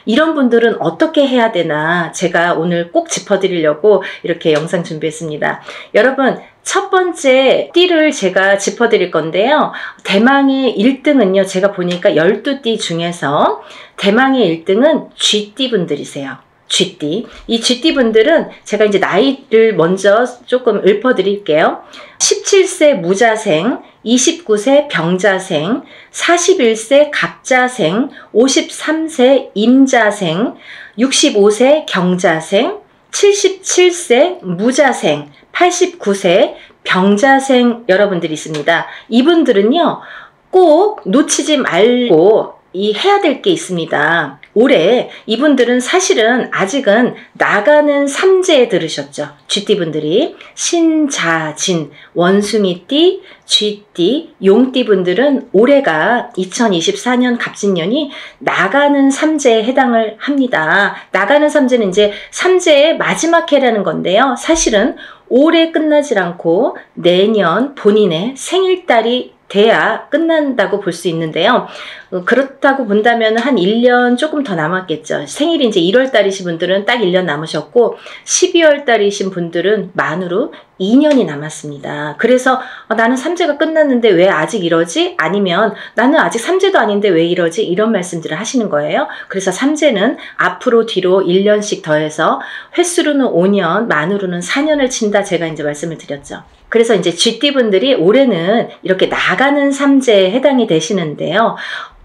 이런 분들은 어떻게 해야 되나, 제가 오늘 꼭 짚어드리려고 이렇게 영상 준비했습니다. 여러분, 첫 번째 띠를 제가 짚어드릴 건데요. 대망의 1등은요, 제가 보니까 12띠 중에서 대망의 1등은 쥐띠 분들이세요. 쥐띠. 이 쥐띠 분들은 제가 이제 나이를 먼저 조금 읊어드릴게요. 17세 무자생, 29세 병자생, 41세 갑자생, 53세 임자생, 65세 경자생, 77세 무자생, 89세 병자생 여러분들이 있습니다. 이분들은요, 꼭 놓치지 말고 해야 될 게 있습니다. 올해 이분들은 사실은 아직은 나가는 삼재에 들으셨죠. 쥐띠분들이 신자진, 원숭이띠, 쥐띠, 용띠 분들은 올해가 2024년 갑진년이 나가는 삼재에 해당을 합니다. 나가는 삼재는 이제 삼재의 마지막 해라는 건데요. 사실은 올해 끝나질 않고 내년 본인의 생일달이 돼야 끝난다고 볼 수 있는데요. 그렇다고 본다면 한 1년 조금 더 남았겠죠. 생일이 이제 1월 달이신 분들은 딱 1년 남으셨고, 12월 달이신 분들은 만으로 2년이 남았습니다. 그래서 나는 삼재가 끝났는데 왜 아직 이러지? 아니면 나는 아직 삼재도 아닌데 왜 이러지? 이런 말씀들을 하시는 거예요. 그래서 삼재는 앞으로 뒤로 1년씩 더해서 횟수로는 5년, 만으로는 4년을 친다, 제가 이제 말씀을 드렸죠. 그래서 이제 쥐띠분들이 올해는 이렇게 나가는 삼재에 해당이 되시는데요.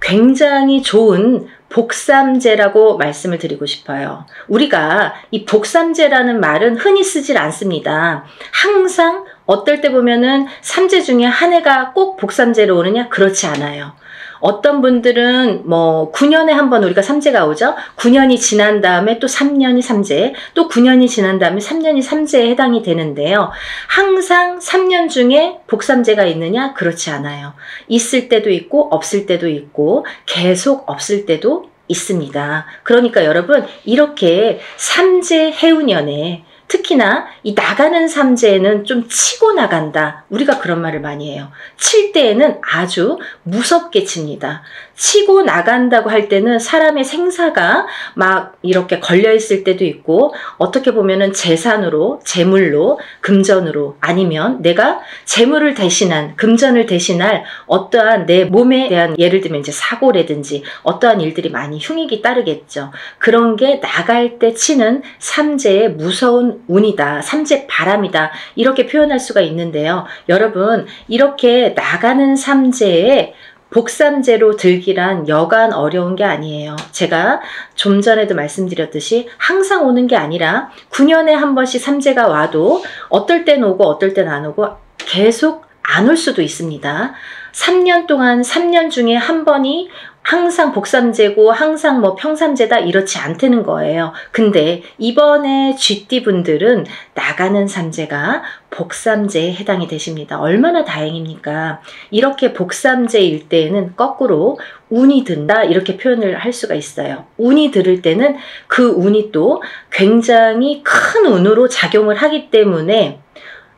굉장히 좋은 복삼재라고 말씀을 드리고 싶어요. 우리가 이 복삼재라는 말은 흔히 쓰질 않습니다. 항상 어떨 때 보면은 삼재 중에 한 해가 꼭 복삼재로 오느냐? 그렇지 않아요. 어떤 분들은 뭐 9년에 한 번 우리가 삼재가 오죠. 9년이 지난 다음에 또 3년이 삼재, 또 9년이 지난 다음에 3년이 삼재에 해당이 되는데요. 항상 3년 중에 복삼재가 있느냐? 그렇지 않아요. 있을 때도 있고 없을 때도 있고 계속 없을 때도 있습니다. 그러니까 여러분, 이렇게 삼재 해운년에 특히나 이 나가는 삼재에는 좀 치고 나간다, 우리가 그런 말을 많이 해요. 칠 때에는 아주 무섭게 칩니다. 치고 나간다고 할 때는 사람의 생사가 막 이렇게 걸려 있을 때도 있고, 어떻게 보면은 재산으로, 재물로, 금전으로, 아니면 내가 재물을 대신한, 금전을 대신할 어떠한 내 몸에 대한, 예를 들면 이제 사고라든지 어떠한 일들이 많이 흉익이 따르겠죠. 그런 게 나갈 때 치는 삼재의 무서운 운이다, 삼재 바람이다, 이렇게 표현할 수가 있는데요. 여러분, 이렇게 나가는 삼재에 복삼재로 들기란 여간 어려운 게 아니에요. 제가 좀 전에도 말씀드렸듯이 항상 오는 게 아니라 9년에 한 번씩 삼재가 와도 어떨 땐 오고 어떨 땐 안 오고 계속 안 올 수도 있습니다. 3년 동안 3년 중에 한 번이 항상 복삼재고 항상 뭐 평삼재다 이렇지 않다는 거예요. 근데 이번에 쥐띠 분들은 나가는 삼재가 복삼재에 해당이 되십니다. 얼마나 다행입니까? 이렇게 복삼재일 때에는 거꾸로 운이 든다 이렇게 표현을 할 수가 있어요. 운이 들을 때는 그 운이 또 굉장히 큰 운으로 작용을 하기 때문에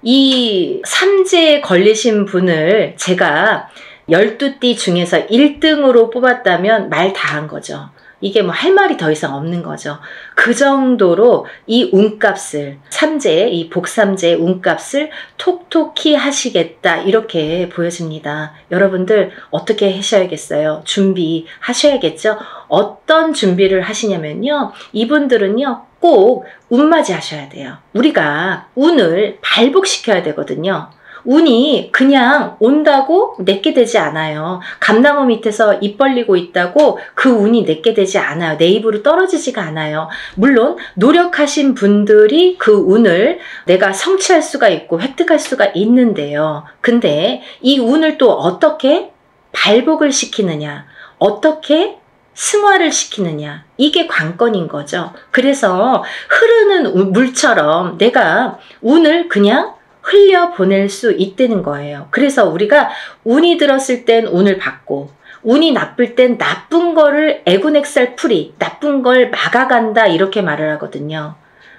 이 삼재에 걸리신 분을 제가 12띠 중에서 1등으로 뽑았다면 말 다 한 거죠. 이게 뭐 할 말이 더 이상 없는 거죠. 그 정도로 이 운값을 삼재의 이 복삼재의 운값을 톡톡히 하시겠다 이렇게 보여집니다. 여러분들 어떻게 하셔야겠어요? 준비하셔야겠죠? 어떤 준비를 하시냐면요. 이분들은요. 꼭 운맞이 하셔야 돼요. 우리가 운을 발복시켜야 되거든요. 운이 그냥 온다고 내게 되지 않아요. 감나무 밑에서 입 벌리고 있다고 그 운이 내게 되지 않아요. 내 입으로 떨어지지가 않아요. 물론 노력하신 분들이 그 운을 내가 성취할 수가 있고 획득할 수가 있는데요. 근데 이 운을 또 어떻게 발복을 시키느냐, 어떻게 승화를 시키느냐, 이게 관건인 거죠. 그래서 흐르는 물처럼 내가 운을 그냥 흘려보낼 수 있다는 거예요. 그래서 우리가 운이 들었을 땐 운을 받고 운이 나쁠 땐 나쁜 거를 애군액살 풀이, 나쁜 걸 막아간다 이렇게 말을 하거든요.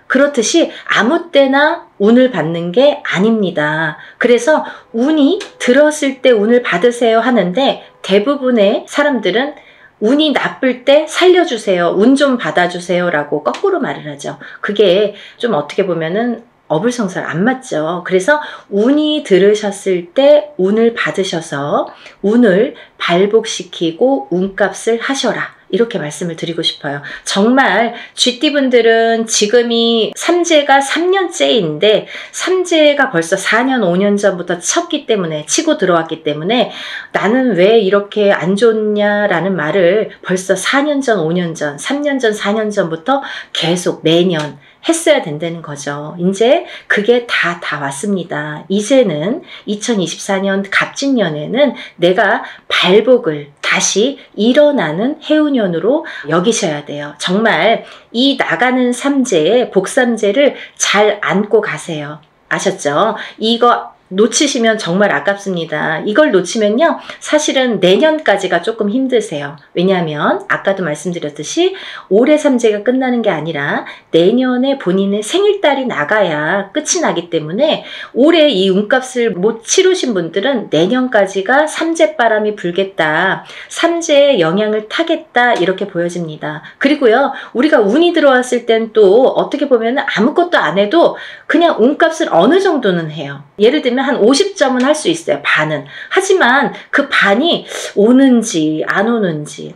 그렇듯이 아무 때나 운을 받는 게 아닙니다. 그래서 운이 들었을 때 운을 받으세요 하는데 대부분의 사람들은 운이 나쁠 때 살려주세요. 운 좀 받아주세요 라고 거꾸로 말을 하죠. 그게 좀 어떻게 보면은 어불성설 안 맞죠. 그래서 운이 들으셨을 때 운을 받으셔서 운을 발복시키고 운값을 하셔라. 이렇게 말씀을 드리고 싶어요. 정말 쥐띠분들은 지금이 삼재가 3년째인데 삼재가 벌써 4년, 5년 전부터 쳤기 때문에 치고 들어왔기 때문에 나는 왜 이렇게 안 좋냐라는 말을 벌써 4년 전, 5년 전, 3년 전, 4년 전부터 계속 매년 했어야 된다는 거죠. 이제 그게 다 왔습니다. 이제는 2024년 갑진년에는 내가 발복을 다시 일어나는 해운년으로 여기셔야 돼요. 정말 이 나가는 삼재의 복삼재를 잘 안고 가세요. 아셨죠? 이거 놓치시면 정말 아깝습니다. 이걸 놓치면요. 사실은 내년까지가 조금 힘드세요. 왜냐하면 아까도 말씀드렸듯이 올해 삼재가 끝나는 게 아니라 내년에 본인의 생일달이 나가야 끝이 나기 때문에 올해 이 운값을 못 치르신 분들은 내년까지가 삼재바람이 불겠다. 삼재의 영향을 타겠다. 이렇게 보여집니다. 그리고요. 우리가 운이 들어왔을 땐 또 어떻게 보면 아무것도 안 해도 그냥 운값을 어느 정도는 해요. 예를 들면 한 50점은 할 수 있어요. 반은. 하지만 그 반이 오는지 안 오는지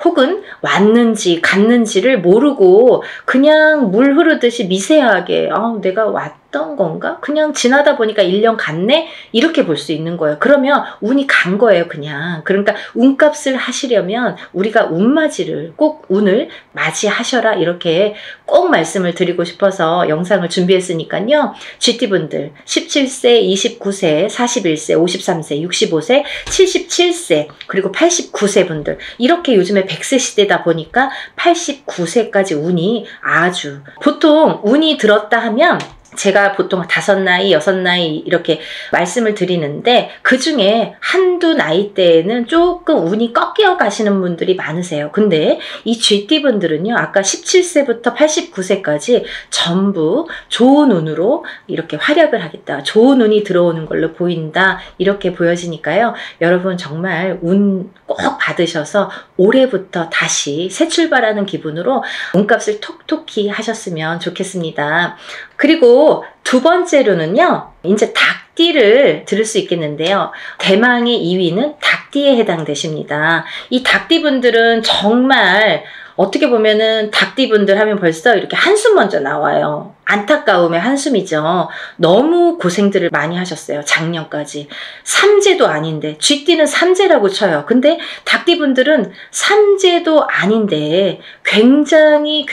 혹은 왔는지 갔는지를 모르고 그냥 물 흐르듯이 미세하게 내가 왔던 건가? 그냥 지나다 보니까 1년 갔네? 이렇게 볼 수 있는 거예요. 그러면 운이 간 거예요. 그냥. 그러니까 운값을 하시려면 우리가 운맞이를 꼭 운을 맞이하셔라 이렇게 꼭 말씀을 드리고 싶어서 영상을 준비했으니까요. 쥐띠분들 17세, 29세, 41세, 53세, 65세, 77세 그리고 89세 분들 이렇게 요즘에 100세 시대다 보니까 89세까지 운이 아주 보통 운이 들었다 하면 제가 보통 5나이, 6나이 이렇게 말씀을 드리는데 그 중에 한두 나이대에는 조금 운이 꺾여 가시는 분들이 많으세요. 근데 이 쥐띠분들은요. 아까 17세부터 89세까지 전부 좋은 운으로 이렇게 활약을 하겠다. 좋은 운이 들어오는 걸로 보인다. 이렇게 보여지니까요. 여러분 정말 운 꼭 받으셔서 올해부터 다시 새 출발하는 기분으로 운값을 톡톡히 하셨으면 좋겠습니다. 그리고 두 번째로는요. 이제 닭띠를 들을 수 있겠는데요. 대망의 2위는 닭띠에 해당되십니다. 이 닭띠분들은 정말 어떻게 보면은 닭띠분들 하면 벌써 이렇게 한숨 먼저 나와요. 안타까움의 한숨이죠. 너무 고생들을 많이 하셨어요. 작년까지. 삼재도 아닌데, 쥐띠는 삼재라고 쳐요. 근데 닭띠분들은 삼재도 아닌데 굉장히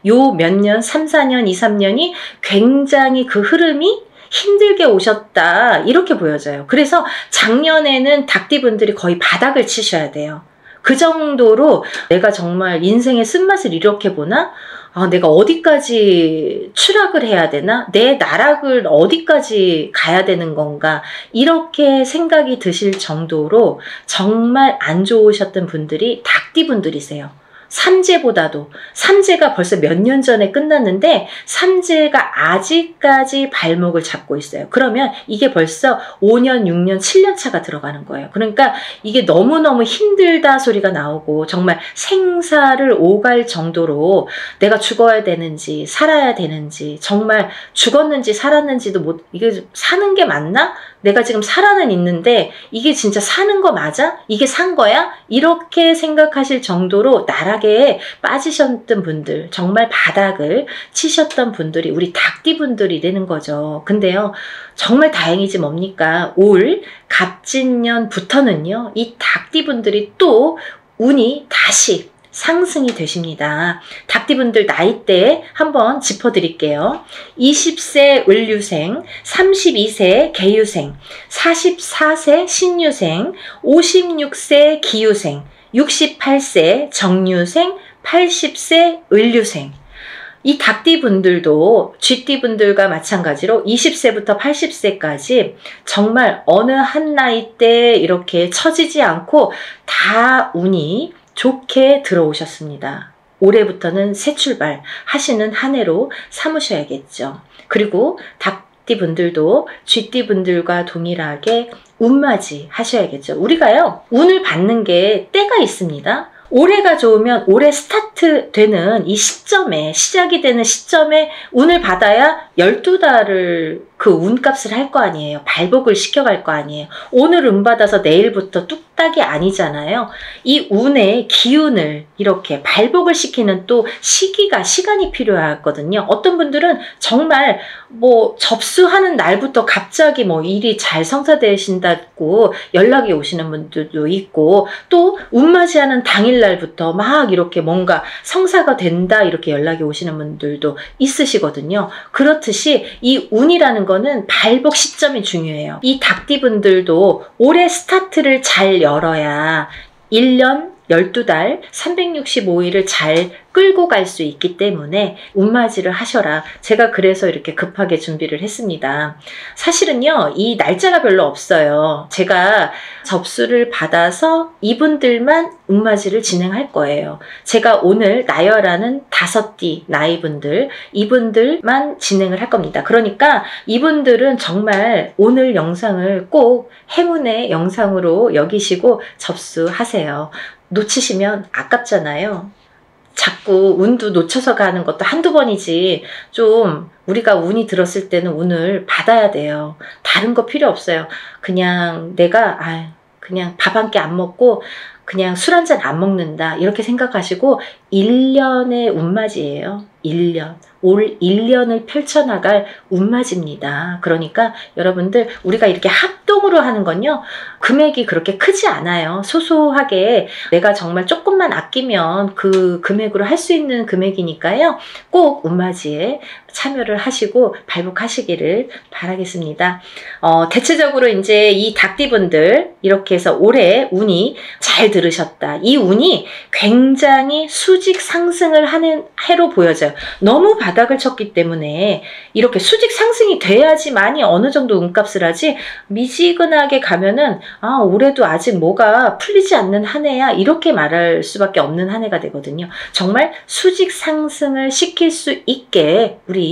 요 몇 년, 3, 4년, 2, 3년이 굉장히 그 흐름이 힘들게 오셨다, 이렇게 보여져요. 그래서 작년에는 닭띠분들이 거의 바닥을 치셔야 돼요. 그 정도로 내가 정말 인생의 쓴맛을 이렇게 보나? 내가 어디까지 추락을 해야 되나? 내 나락을 어디까지 가야 되는 건가? 이렇게 생각이 드실 정도로 정말 안 좋으셨던 분들이 닭띠분들이세요. 삼재보다도. 삼재가 벌써 몇 년 전에 끝났는데 삼재가 아직까지 발목을 잡고 있어요. 그러면 이게 벌써 5년, 6년, 7년 차가 들어가는 거예요. 그러니까 이게 너무너무 힘들다 소리가 나오고 정말 생사를 오갈 정도로 내가 죽어야 되는지 살아야 되는지, 정말 죽었는지 살았는지도 이게 사는 게 맞나? 내가 지금 살아는 있는데 이게 진짜 사는 거 맞아? 이게 산 거야? 이렇게 생각하실 정도로 나락에 빠지셨던 분들, 정말 바닥을 치셨던 분들이 우리 닭띠분들이라는 거죠. 근데요, 정말 다행이지 뭡니까? 올 갑진년부터는요, 이 닭띠분들이 또 운이 다시 상승이 되십니다. 닭띠분들 나이대 한번 짚어드릴게요. 20세 을류생, 32세 개유생, 44세 신유생, 56세 기유생, 68세 정유생, 80세 을류생. 이 닭띠분들도 쥐띠분들과 마찬가지로 20세부터 80세까지 정말 어느 한 나이대 이렇게 처지지 않고 다 운이 좋게 들어오셨습니다. 올해부터는 새 출발 하시는 한 해로 삼으셔야겠죠. 그리고 닭띠분들도 쥐띠분들과 동일하게 운맞이 하셔야겠죠. 우리가요, 운을 받는 게 때가 있습니다. 올해가 좋으면 올해 스타트 되는 이 시점에, 시작이 되는 시점에 운을 받아야 12달을 그 운값을 할 거 아니에요. 발복을 시켜갈 거 아니에요. 오늘 운 받아서 내일부터 뚝딱이 아니잖아요. 이 운의 기운을 이렇게 발복을 시키는 또 시간이 필요하거든요. 어떤 분들은 정말 접수하는 날부터 갑자기 일이 잘 성사되신다고 연락이 오시는 분들도 있고, 또 운맞이하는 당일날부터 막 이렇게 뭔가 성사가 된다 이렇게 연락이 오시는 분들도 있으시거든요. 그렇듯이 이 운이라는 거는 발복 시점이 중요해요. 이 닭띠분들도 올해 스타트를 잘 열어야 1년 12달 365일을 잘 끌고 갈 수 있기 때문에 운맞이를 하셔라. 제가 그래서 이렇게 급하게 준비를 했습니다. 사실은요, 이 날짜가 별로 없어요. 제가 접수를 받아서 이분들만 운맞이를 진행할 거예요. 제가 오늘 나열하는 5띠 나이분들, 이분들만 진행을 할 겁니다. 그러니까 이분들은 정말 오늘 영상을 꼭 행운의 영상으로 여기시고 접수하세요. 놓치시면 아깝잖아요. 자꾸 운도 놓쳐서 가는 것도 한두 번이지, 좀 우리가 운이 들었을 때는 운을 받아야 돼요. 다른 거 필요 없어요. 그냥 내가 그냥 밥 한 끼 안 먹고 그냥 술 한 잔 안 먹는다 이렇게 생각하시고 1년의 운맞이에요. 1년. 올 1년을 펼쳐나갈 운맞이입니다. 그러니까 여러분들, 우리가 이렇게 합동으로 하는 건요, 금액이 그렇게 크지 않아요. 소소하게 내가 정말 조금만 아끼면 그 금액으로 할 수 있는 금액이니까요. 꼭 운맞이에 참여를 하시고 발복하시기를 바라겠습니다. 대체적으로 이제 이 닭띠분들 이렇게 해서 올해 운이 잘 들으셨다. 이 운이 굉장히 수직 상승을 하는 해로 보여져요. 너무 바닥을 쳤기 때문에 이렇게 수직 상승이 돼야지만이 어느 정도 운값을 하지, 미지근하게 가면은 올해도 아직 뭐가 풀리지 않는 한 해야 이렇게 말할 수밖에 없는 한 해가 되거든요. 정말 수직 상승을 시킬 수 있게 우리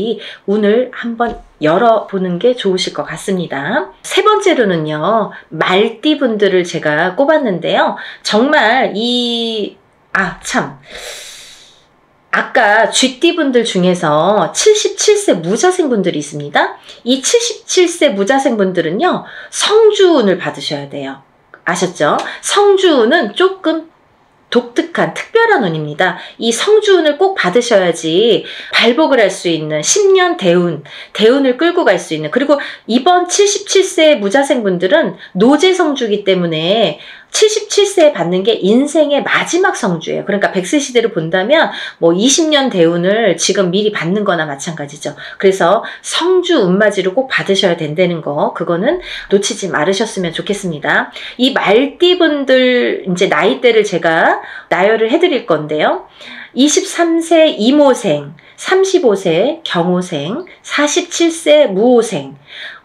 운을 한번 열어보는 게 좋으실 것 같습니다. 세 번째로는요, 말띠분들을 제가 꼽았는데요. 정말 아까 쥐띠분들 중에서 77세 무자생분들이 있습니다. 이 77세 무자생분들은요, 성주운을 받으셔야 돼요. 아셨죠? 성주운은 조금 독특한, 특별한 운입니다. 이 성주운을 꼭 받으셔야지 발복을 할 수 있는 10년 대운을 끌고 갈 수 있는, 그리고 이번 77세 무자생분들은 노제 성주이기 때문에 77세에 받는 게 인생의 마지막 성주예요. 그러니까 100세 시대를 본다면 뭐 20년 대운을 지금 미리 받는 거나 마찬가지죠. 그래서 성주 운맞이를 꼭 받으셔야 된다는 거, 그거는 놓치지 말으셨으면 좋겠습니다. 이 말띠분들 이제 나이대를 제가 나열을 해드릴 건데요. 23세 이모생, 35세 경호생, 47세 무호생,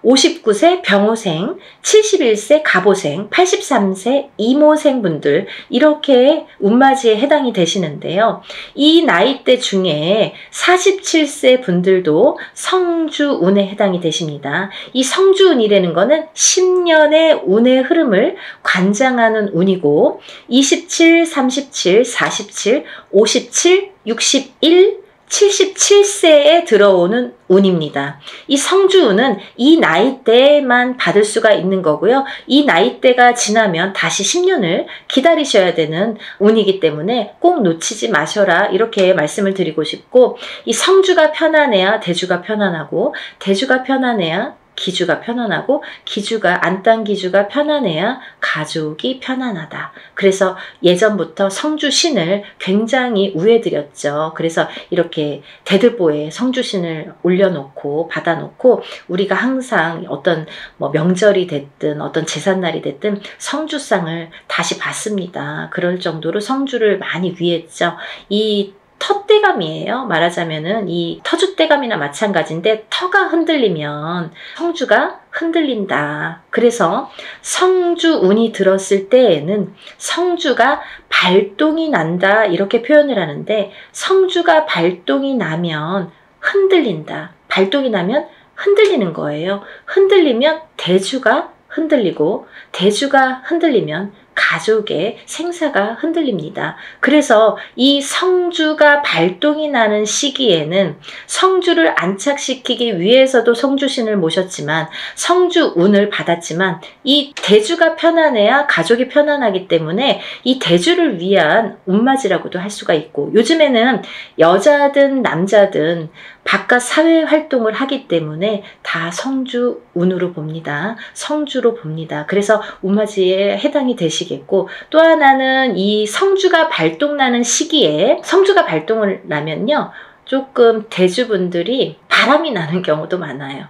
59세 병호생, 71세 갑오생, 83세 이모생 분들, 이렇게 운맞이에 해당이 되시는데요. 이 나이대 중에 47세 분들도 성주운에 해당이 되십니다. 이 성주운이라는 거는 10년의 운의 흐름을 관장하는 운이고, 27, 37, 47, 57, 61, 77세에 들어오는 운입니다. 이 성주운은 이 나이대만 받을 수가 있는 거고요. 이 나이대가 지나면 다시 10년을 기다리셔야 되는 운이기 때문에 꼭 놓치지 마셔라, 이렇게 말씀을 드리고 싶고, 이 성주가 편안해야 대주가 편안하고, 대주가 편안해야 기주가 편안하고, 기주가 안딴기주가 편안해야 가족이 편안하다. 그래서 예전부터 성주신을 굉장히 우애드렸죠. 그래서 이렇게 대들보에 성주신을 올려놓고 받아놓고, 우리가 항상 어떤 뭐 명절이 됐든 어떤 제삿날이 됐든 성주상을 다시 받습니다. 그럴 정도로 성주를 많이 위했죠. 이 터대감이에요. 말하자면은 이 터줏대감이나 마찬가지인데, 터가 흔들리면 성주가 흔들린다. 그래서 성주운이 들었을 때에는 성주가 발동이 난다, 이렇게 표현을 하는데, 성주가 발동이 나면 흔들린다. 발동이 나면 흔들리는 거예요. 흔들리면 대주가 흔들리고, 대주가 흔들리면 가족의 생사가 흔들립니다. 그래서 이 성주가 발동이 나는 시기에는 성주를 안착시키기 위해서도 성주신을 모셨지만, 성주운을 받았지만, 이 대주가 편안해야 가족이 편안하기 때문에 이 대주를 위한 운맞이라고도 할 수가 있고, 요즘에는 여자든 남자든 바깥 사회 활동을 하기 때문에 다 성주운으로 봅니다. 성주로 봅니다. 그래서 운맞이에 해당이 되시겠고, 또 하나는 이 성주가 발동나는 시기에, 성주가 발동을 나면요, 조금 대주분들이 바람이 나는 경우도 많아요.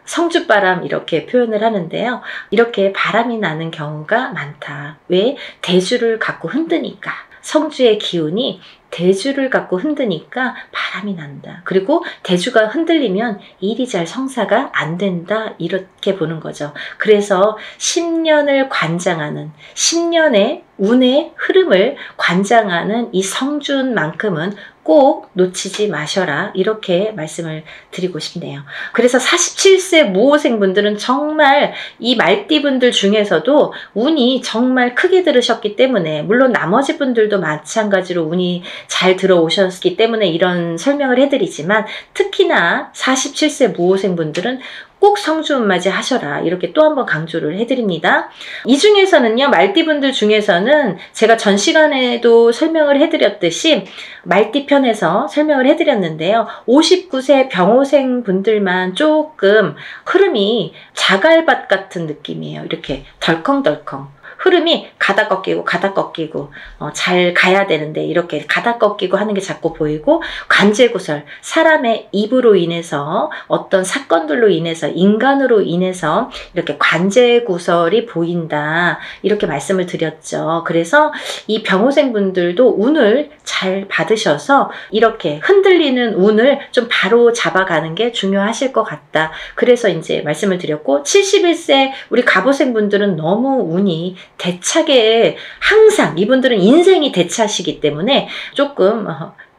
성주바람, 이렇게 표현을 하는데요. 이렇게 바람이 나는 경우가 많다. 왜? 대주를 갖고 흔드니까. 성주의 기운이 대주를 갖고 흔드니까 바람이 난다. 그리고 대주가 흔들리면 일이 잘 성사가 안 된다, 이렇게 보는 거죠. 그래서 10년을 관장하는, 10년의 운의 흐름을 관장하는 이 성주운만큼은 꼭 놓치지 마셔라, 이렇게 말씀을 드리고 싶네요. 그래서 47세 무호생분들은 정말 이 말띠분들 중에서도 운이 정말 크게 들으셨기 때문에, 물론 나머지 분들도 마찬가지로 운이 잘 들어오셨기 때문에 이런 설명을 해드리지만, 특히나 47세 무호생분들은 꼭 성주운맞이 하셔라, 이렇게 또 한 번 강조를 해드립니다. 이 중에서는요, 말띠분들 중에서는 제가 전 시간에도 설명을 해드렸듯이 말띠편에서 설명을 해드렸는데요, 59세 병호생 분들만 조금 흐름이 자갈밭 같은 느낌이에요. 이렇게 덜컹덜컹 흐름이 가다 꺾이고 가다 꺾이고, 잘 가야 되는데 이렇게 가다 꺾이고 하는 게 자꾸 보이고, 관제구설, 사람의 입으로 인해서 어떤 사건들로 인해서, 인간으로 인해서 이렇게 관제구설이 보인다, 이렇게 말씀을 드렸죠. 그래서 이 병호생 분들도 운을 잘 받으셔서 이렇게 흔들리는 운을 좀 바로 잡아가는 게 중요하실 것 같다. 그래서 이제 말씀을 드렸고, 71세 우리 갑오생 분들은 너무 운이 대차게, 항상 이분들은 인생이 대차시기 때문에 조금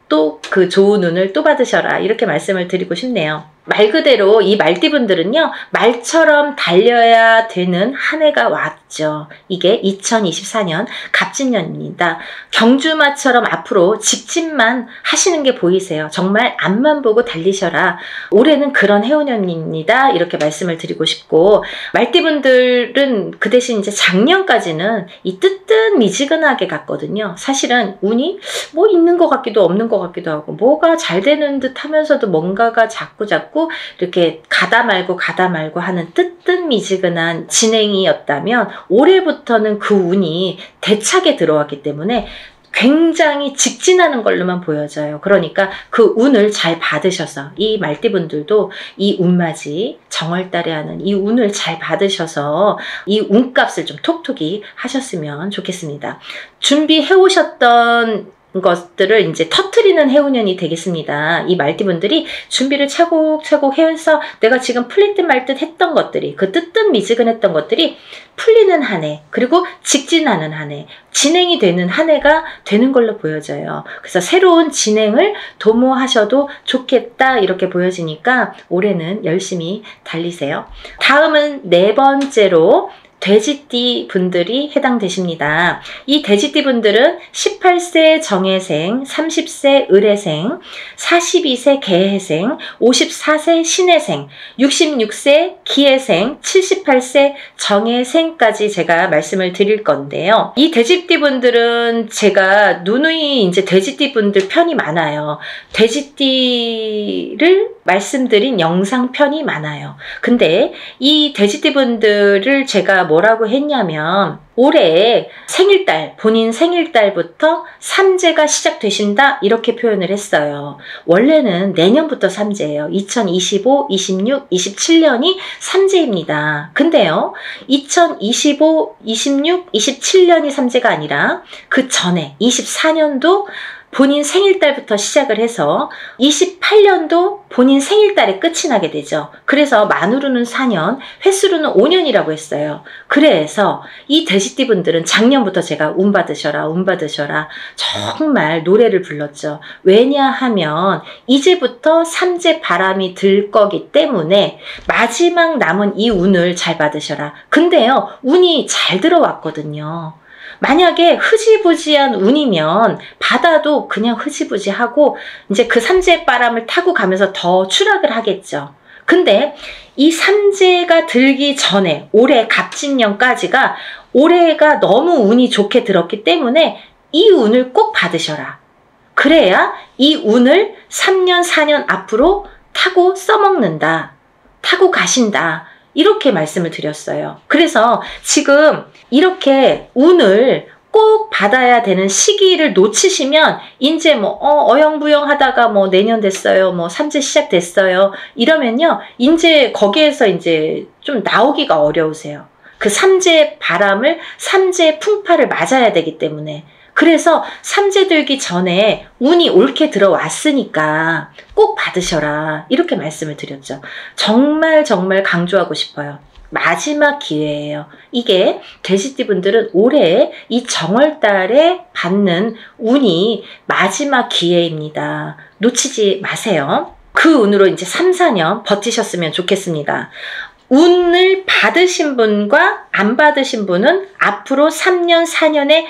또 그 좋은 운을 또 받으셔라, 이렇게 말씀을 드리고 싶네요. 말 그대로 이 말띠분들은요, 말처럼 달려야 되는 한 해가 맞죠. 이게 2024년 갑진년입니다. 경주마처럼 앞으로 직진만 하시는 게 보이세요. 정말 앞만 보고 달리셔라. 올해는 그런 해운년입니다. 이렇게 말씀을 드리고 싶고, 말띠분들은 그 대신 이제 작년까지는 이 뜨뜻미지근하게 갔거든요. 사실은 운이 뭐 있는 것 같기도 없는 것 같기도 하고, 뭐가 잘 되는 듯 하면서도 뭔가가 자꾸 이렇게 가다 말고 하는 뜨뜻미지근한 진행이었다면, 올해부터는 그 운이 대차게 들어왔기 때문에 굉장히 직진하는 걸로만 보여져요. 그러니까 그 운을 잘 받으셔서, 이 말띠분들도 이 운맞이 정월달에 하는 이 운을 잘 받으셔서 이 운값을 좀 톡톡히 하셨으면 좋겠습니다. 준비해 오셨던 것들을 이제 터트리는 해운년이 되겠습니다. 이 말띠분들이 준비를 차곡차곡 해서 내가 지금 풀릴 듯 말 듯 했던 것들이, 그 뜨뜻미지근했던 것들이 풀리는 한 해, 그리고 직진하는 한 해, 진행이 되는 한 해가 되는 걸로 보여져요. 그래서 새로운 진행을 도모하셔도 좋겠다 이렇게 보여지니까 올해는 열심히 달리세요. 다음은 네 번째로 돼지띠 분들이 해당되십니다. 이 돼지띠 분들은 18세 정해생, 30세 을해생, 42세 개해생, 54세 신해생, 66세 기해생, 78세 정해생까지 제가 말씀을 드릴 건데요. 이 돼지띠 분들은 제가 누누이 이제 돼지띠 분들 편이 많아요. 돼지띠를 말씀드린 영상 편이 많아요. 근데 이 돼지띠 분들을 제가 뭐라고 했냐면, 올해 생일달, 본인 생일달부터 삼재가 시작되신다 이렇게 표현을 했어요. 원래는 내년부터 삼재예요. 2025, 26, 27년이 삼재입니다. 근데요, 2025, 26, 27년이 삼재가 아니라 그 전에 24년도 본인 생일달부터 시작을 해서 28년도 본인 생일달에 끝이 나게 되죠. 그래서 만으로는 4년, 횟수로는 5년이라고 했어요. 그래서 이 돼지띠 분들은 작년부터 제가 운 받으셔라 정말 노래를 불렀죠. 왜냐하면 이제부터 삼재 바람이 들 거기 때문에 마지막 남은 이 운을 잘 받으셔라. 근데요, 운이 잘 들어왔거든요. 만약에 흐지부지한 운이면 받아도 그냥 흐지부지하고 이제 그 삼재 바람을 타고 가면서 더 추락을 하겠죠. 근데 이 삼재가 들기 전에 올해 갑진년까지가 올해가 너무 운이 좋게 들었기 때문에 이 운을 꼭 받으셔라. 그래야 이 운을 3년, 4년 앞으로 타고 써먹는다. 타고 가신다. 이렇게 말씀을 드렸어요. 그래서 지금 이렇게 운을 꼭 받아야 되는 시기를 놓치시면 이제 뭐 어영부영 하다가 뭐 내년 됐어요, 뭐 삼재 시작됐어요 이러면요, 이제 거기에서 이제 좀 나오기가 어려우세요. 그 삼재 바람을, 삼재 풍파를 맞아야 되기 때문에. 그래서 삼재 들기 전에 운이 옳게 들어왔으니까 꼭 받으셔라 이렇게 말씀을 드렸죠. 정말 강조하고 싶어요. 마지막 기회예요. 이게 돼지띠 분들은 올해 이 정월달에 받는 운이 마지막 기회입니다. 놓치지 마세요. 그 운으로 이제 3, 4년 버티셨으면 좋겠습니다. 운을 받으신 분과 안 받으신 분은 앞으로 3년, 4년의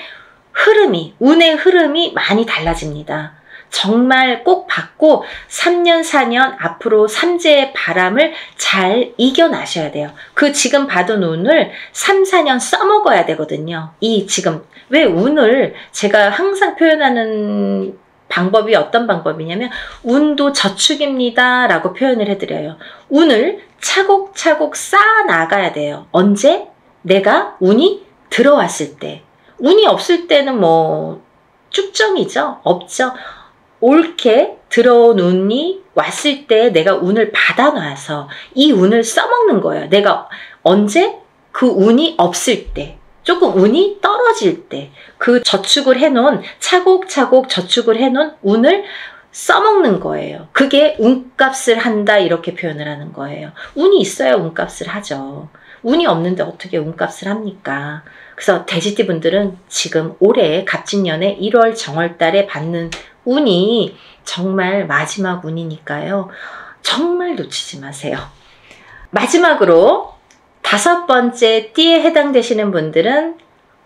흐름이, 운의 흐름이 많이 달라집니다. 정말 꼭 받고 3년, 4년 앞으로 삼재의 바람을 잘 이겨나셔야 돼요. 그 지금 받은 운을 3, 4년 써먹어야 되거든요. 이 지금, 왜 운을 제가 항상 표현하는 방법이 어떤 방법이냐면, 운도 저축입니다 라고 표현을 해드려요. 운을 차곡차곡 쌓아 나가야 돼요. 언제? 내가 운이 들어왔을 때. 운이 없을 때는 뭐 쭉정이죠. 없죠. 옳게 들어온 운이 왔을 때 내가 운을 받아놔서 이 운을 써먹는 거예요. 내가 언제? 그 운이 없을 때, 조금 운이 떨어질 때, 그 저축을 해놓은, 차곡차곡 저축을 해놓은 운을 써먹는 거예요. 그게 운값을 한다 이렇게 표현을 하는 거예요. 운이 있어야 운값을 하죠. 운이 없는데 어떻게 운값을 합니까? 그래서 돼지띠 분들은 지금 올해 갑진년에 1월 정월달에 받는 운이 정말 마지막 운이니까요. 정말 놓치지 마세요. 마지막으로 5번째 띠에 해당되시는 분들은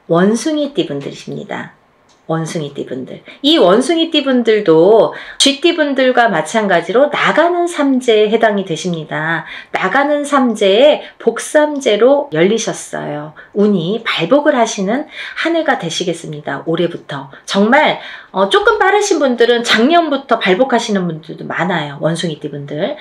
원숭이띠 분들이십니다. 원숭이띠 분들. 이 원숭이띠 분들도 쥐띠 분들과 마찬가지로 나가는 삼재에 해당이 되십니다. 나가는 삼재에 복삼재로 열리셨어요. 운이 발복을 하시는 한 해가 되시겠습니다. 올해부터. 정말 조금 빠르신 분들은 작년부터 발복하시는 분들도 많아요. 원숭이띠 분들.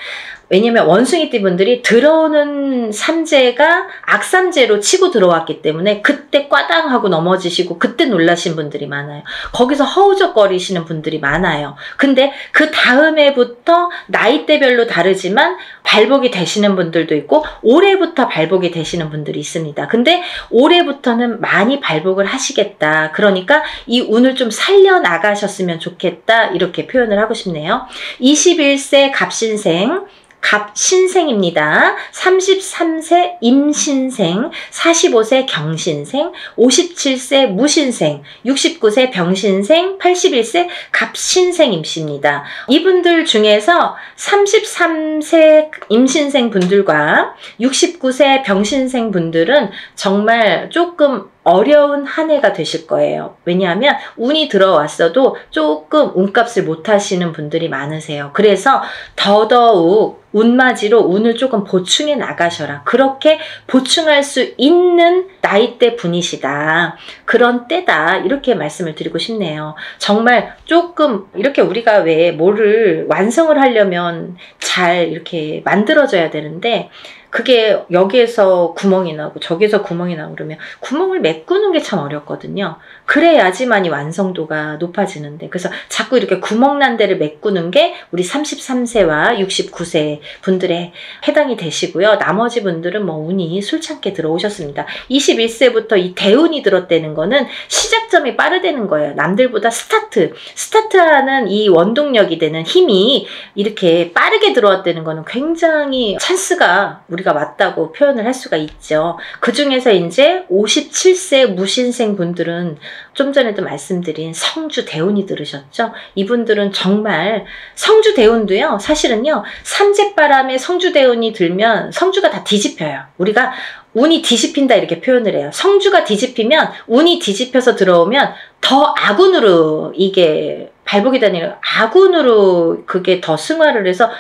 왜냐면 원숭이띠 분들이 들어오는 삼재가 악삼재로 치고 들어왔기 때문에 그때 꽈당하고 넘어지시고 그때 놀라신 분들이 많아요. 거기서 허우적거리시는 분들이 많아요. 근데 그 다음 해부터 나이대별로 다르지만 발복이 되시는 분들도 있고 올해부터 발복이 되시는 분들이 있습니다. 근데 올해부터는 많이 발복을 하시겠다. 그러니까 이 운을 좀 살려나가셨으면 좋겠다. 이렇게 표현을 하고 싶네요. 21세 갑신생 갑신생입니다. 33세 임신생, 45세 경신생, 57세 무신생, 69세 병신생, 81세 갑신생임씨입니다. 이분들 중에서 33세 임신생 분들과 69세 병신생 분들은 정말 조금 어려운 한 해가 되실 거예요. 왜냐하면 운이 들어왔어도 조금 운값을 못 하시는 분들이 많으세요. 그래서 더더욱 운맞이로 운을 조금 보충해 나가셔라. 그렇게 보충할 수 있는 나이대 분이시다. 그런 때다. 이렇게 말씀을 드리고 싶네요. 정말 조금 이렇게 우리가 왜 뭐를 완성을 하려면 잘 이렇게 만들어져야 되는데 그게 여기에서 구멍이 나고 저기에서 구멍이 나고 그러면 구멍을 메꾸는 게 참 어렵거든요. 그래야지만이 완성도가 높아지는데 그래서 자꾸 이렇게 구멍 난 데를 메꾸는 게 우리 33세와 69세 분들에 해당이 되시고요. 나머지 분들은 뭐 운이 술창게 들어오셨습니다. 21세부터 이 대운이 들었다는 거는 시작점이 빠르다는 거예요. 남들보다 스타트하는 이 원동력이 되는 힘이 이렇게 빠르게 들어왔다는 거는 굉장히 찬스가 우리가 왔다고 표현을 할 수가 있죠. 그 중에서 이제 57세 무신생 분들은 좀 전에도 말씀드린 성주 대운이 들으셨죠? 이분들은 정말 성주 대운도요. 사실은요. 삼재바람에 성주 대운이 들면 성주가 다 뒤집혀요. 우리가 운이 뒤집힌다 이렇게 표현을 해요. 성주가 뒤집히면 운이 뒤집혀서 들어오면 더 악운으로 이게 발복이 되는 악운으로 그게 더 승화를 해서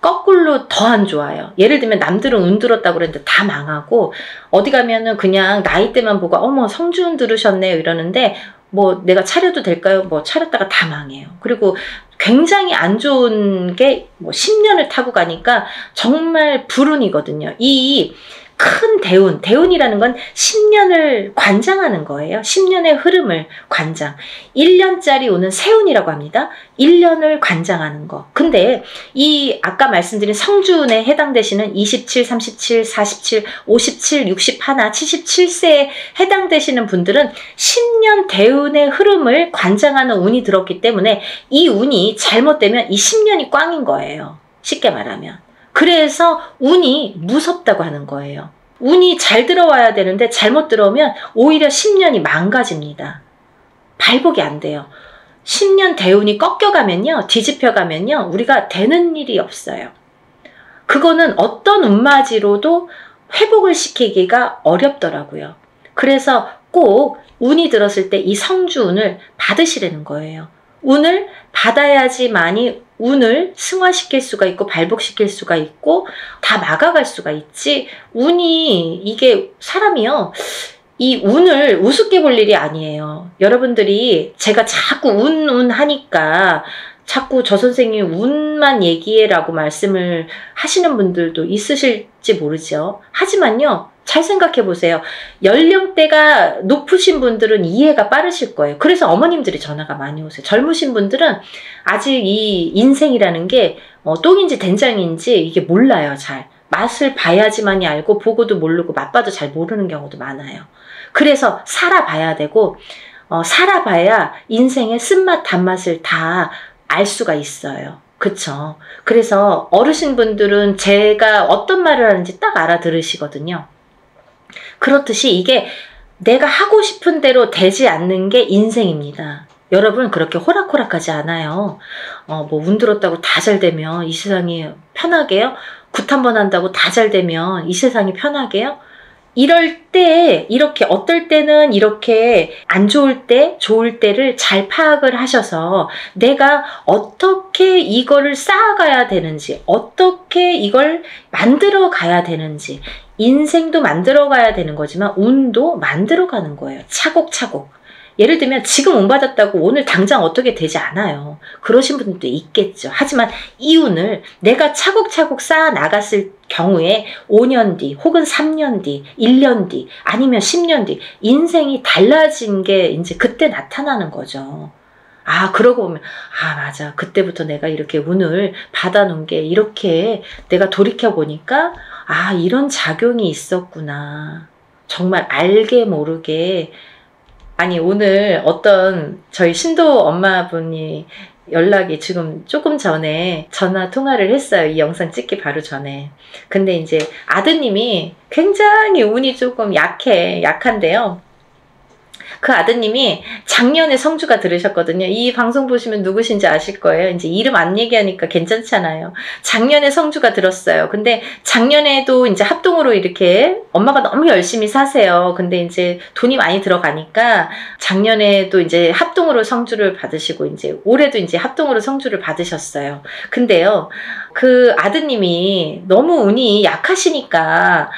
거꾸로 더 안 좋아요. 예를 들면 남들은 운 들었다고 그랬는데 다 망하고 어디 가면은 그냥 나이대만 보고 어머 성주운 들으셨네요 이러는데 뭐 내가 차려도 될까요? 뭐 차렸다가 다 망해요. 그리고 굉장히 안 좋은 게 뭐 10년을 타고 가니까 정말 불운이거든요. 이 큰 대운이라는 건 10년을 관장하는 거예요. 10년의 흐름을 관장. 1년짜리 오는 세운이라고 합니다. 1년을 관장하는 거. 근데 이 아까 말씀드린 성주운에 해당되시는 27, 37, 47, 57, 61, 77세에 해당되시는 분들은 10년 대운의 흐름을 관장하는 운이 들었기 때문에 이 운이 잘못되면 이 10년이 꽝인 거예요. 쉽게 말하면. 그래서 운이 무섭다고 하는 거예요. 운이 잘 들어와야 되는데 잘못 들어오면 오히려 10년이 망가집니다. 발복이 안 돼요. 10년 대운이 꺾여가면요. 뒤집혀가면요. 우리가 되는 일이 없어요. 그거는 어떤 운맞이로도 회복을 시키기가 어렵더라고요. 그래서 꼭 운이 들었을 때 이 성주운을 받으시라는 거예요. 운을 받아야지만이 운을 승화시킬 수가 있고 발복시킬 수가 있고 다 막아갈 수가 있지 운이 이게 사람이요 이 운을 우습게 볼 일이 아니에요. 여러분들이 제가 자꾸 운 하니까 자꾸 저 선생님 운만 얘기해라고 말씀을 하시는 분들도 있으실지 모르죠. 하지만요. 잘 생각해 보세요. 연령대가 높으신 분들은 이해가 빠르실 거예요. 그래서 어머님들이 전화가 많이 오세요. 젊으신 분들은 아직 이 인생이라는 게 똥인지 된장인지 이게 몰라요. 잘. 맛을 봐야지만이 알고 보고도 모르고 맛봐도 잘 모르는 경우도 많아요. 그래서 살아봐야 되고 살아봐야 인생의 쓴맛 단맛을 다 알 수가 있어요. 그쵸? 그래서 어르신분들은 제가 어떤 말을 하는지 딱 알아들으시거든요. 그렇듯이 이게 내가 하고 싶은 대로 되지 않는 게 인생입니다. 여러분 그렇게 호락호락하지 않아요. 뭐 운 들었다고 다 잘 되면 이 세상이 편하게요? 굿 한 번 한다고 다 잘 되면 이 세상이 편하게요? 이럴 때 이렇게 어떨 때는 이렇게 안 좋을 때 좋을 때를 잘 파악을 하셔서 내가 어떻게 이거를 쌓아가야 되는지 어떻게 이걸 만들어 가야 되는지 인생도 만들어 가야 되는 거지만 운도 만들어 가는 거예요. 차곡차곡. 예를 들면 지금 운 받았다고 오늘 당장 어떻게 되지 않아요. 그러신 분들도 있겠죠. 하지만 이 운을 내가 차곡차곡 쌓아 나갔을 경우에 5년 뒤 혹은 3년 뒤 1년 뒤 아니면 10년 뒤 인생이 달라진 게 이제 그때 나타나는 거죠. 아, 그러고 보면 아, 맞아. 그때부터 내가 이렇게 운을 받아놓은 게 이렇게 내가 돌이켜보니까 아, 이런 작용이 있었구나. 정말 알게 모르게 아니 오늘 어떤 저희 신도 엄마분이 연락이 지금 조금 전에 전화 통화를 했어요. 이 영상 찍기 바로 전에. 근데 이제 아드님이 굉장히 운이 조금 약한데요. 그 아드님이 작년에 성주가 들으셨거든요. 이 방송 보시면 누구신지 아실 거예요. 이제 이름 안 얘기하니까 괜찮잖아요. 작년에 성주가 들었어요. 근데 작년에도 이제 합동으로 이렇게 엄마가 너무 열심히 사세요. 근데 이제 돈이 많이 들어가니까 작년에도 이제 합동으로 성주를 받으시고 이제 올해도 이제 합동으로 성주를 받으셨어요. 근데요, 그 아드님이 너무 운이 약하시니까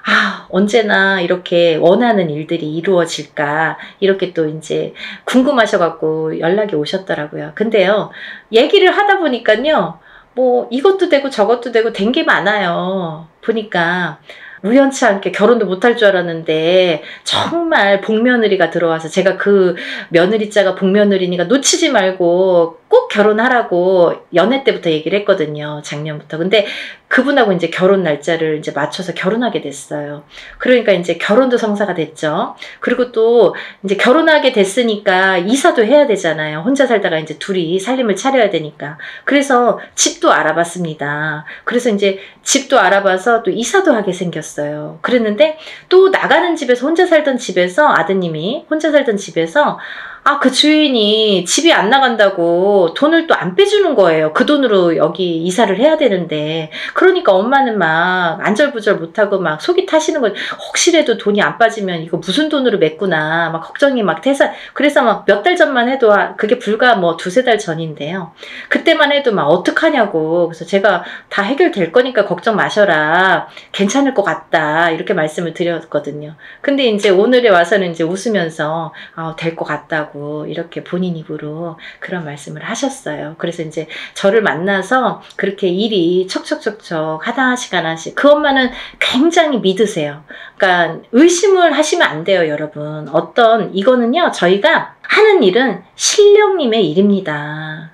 아, 언제나 이렇게 원하는 일들이 이루어질까 이렇게 또 이제 궁금하셔갖고 연락이 오셨더라고요. 근데요, 얘기를 하다 보니까요, 뭐 이것도 되고 저것도 되고 된 게 많아요. 보니까 우연치 않게 결혼도 못할 줄 알았는데 정말 복며느리가 들어와서 제가 그 며느리자가 복며느리니까 놓치지 말고 꼭 결혼하라고 연애 때부터 얘기를 했거든요. 작년부터. 근데 그분하고 이제 결혼 날짜를 이제 맞춰서 결혼하게 됐어요. 그러니까 이제 결혼도 성사가 됐죠. 그리고 또 이제 결혼하게 됐으니까 이사도 해야 되잖아요. 혼자 살다가 이제 둘이 살림을 차려야 되니까. 그래서 집도 알아봤습니다. 그래서 이제 집도 알아봐서 또 이사도 하게 생겼어요. 그랬는데 또 나가는 집에서 혼자 살던 집에서 아드님이 혼자 살던 집에서 아, 그 주인이 집이 안 나간다고 돈을 또 안 빼주는 거예요. 그 돈으로 여기 이사를 해야 되는데. 그러니까 엄마는 막 안절부절 못하고 막 속이 타시는 거예요. 혹시라도 돈이 안 빠지면 이거 무슨 돈으로 맺구나. 막 걱정이 막 돼서. 그래서 막 몇 달 전만 해도 그게 불과 뭐 2-3달 전인데요. 그때만 해도 막 어떡하냐고. 그래서 제가 다 해결될 거니까 걱정 마셔라. 괜찮을 것 같다. 이렇게 말씀을 드렸거든요. 근데 이제 오늘에 와서는 이제 웃으면서 될 것 같다고. 이렇게 본인 입으로 그런 말씀을 하셨어요. 그래서 이제 저를 만나서 그렇게 일이 척척척척 하나씩 그 엄마는 굉장히 믿으세요. 그러니까 의심을 하시면 안 돼요, 여러분. 이거는요, 저희가 하는 일은 신령님의 일입니다.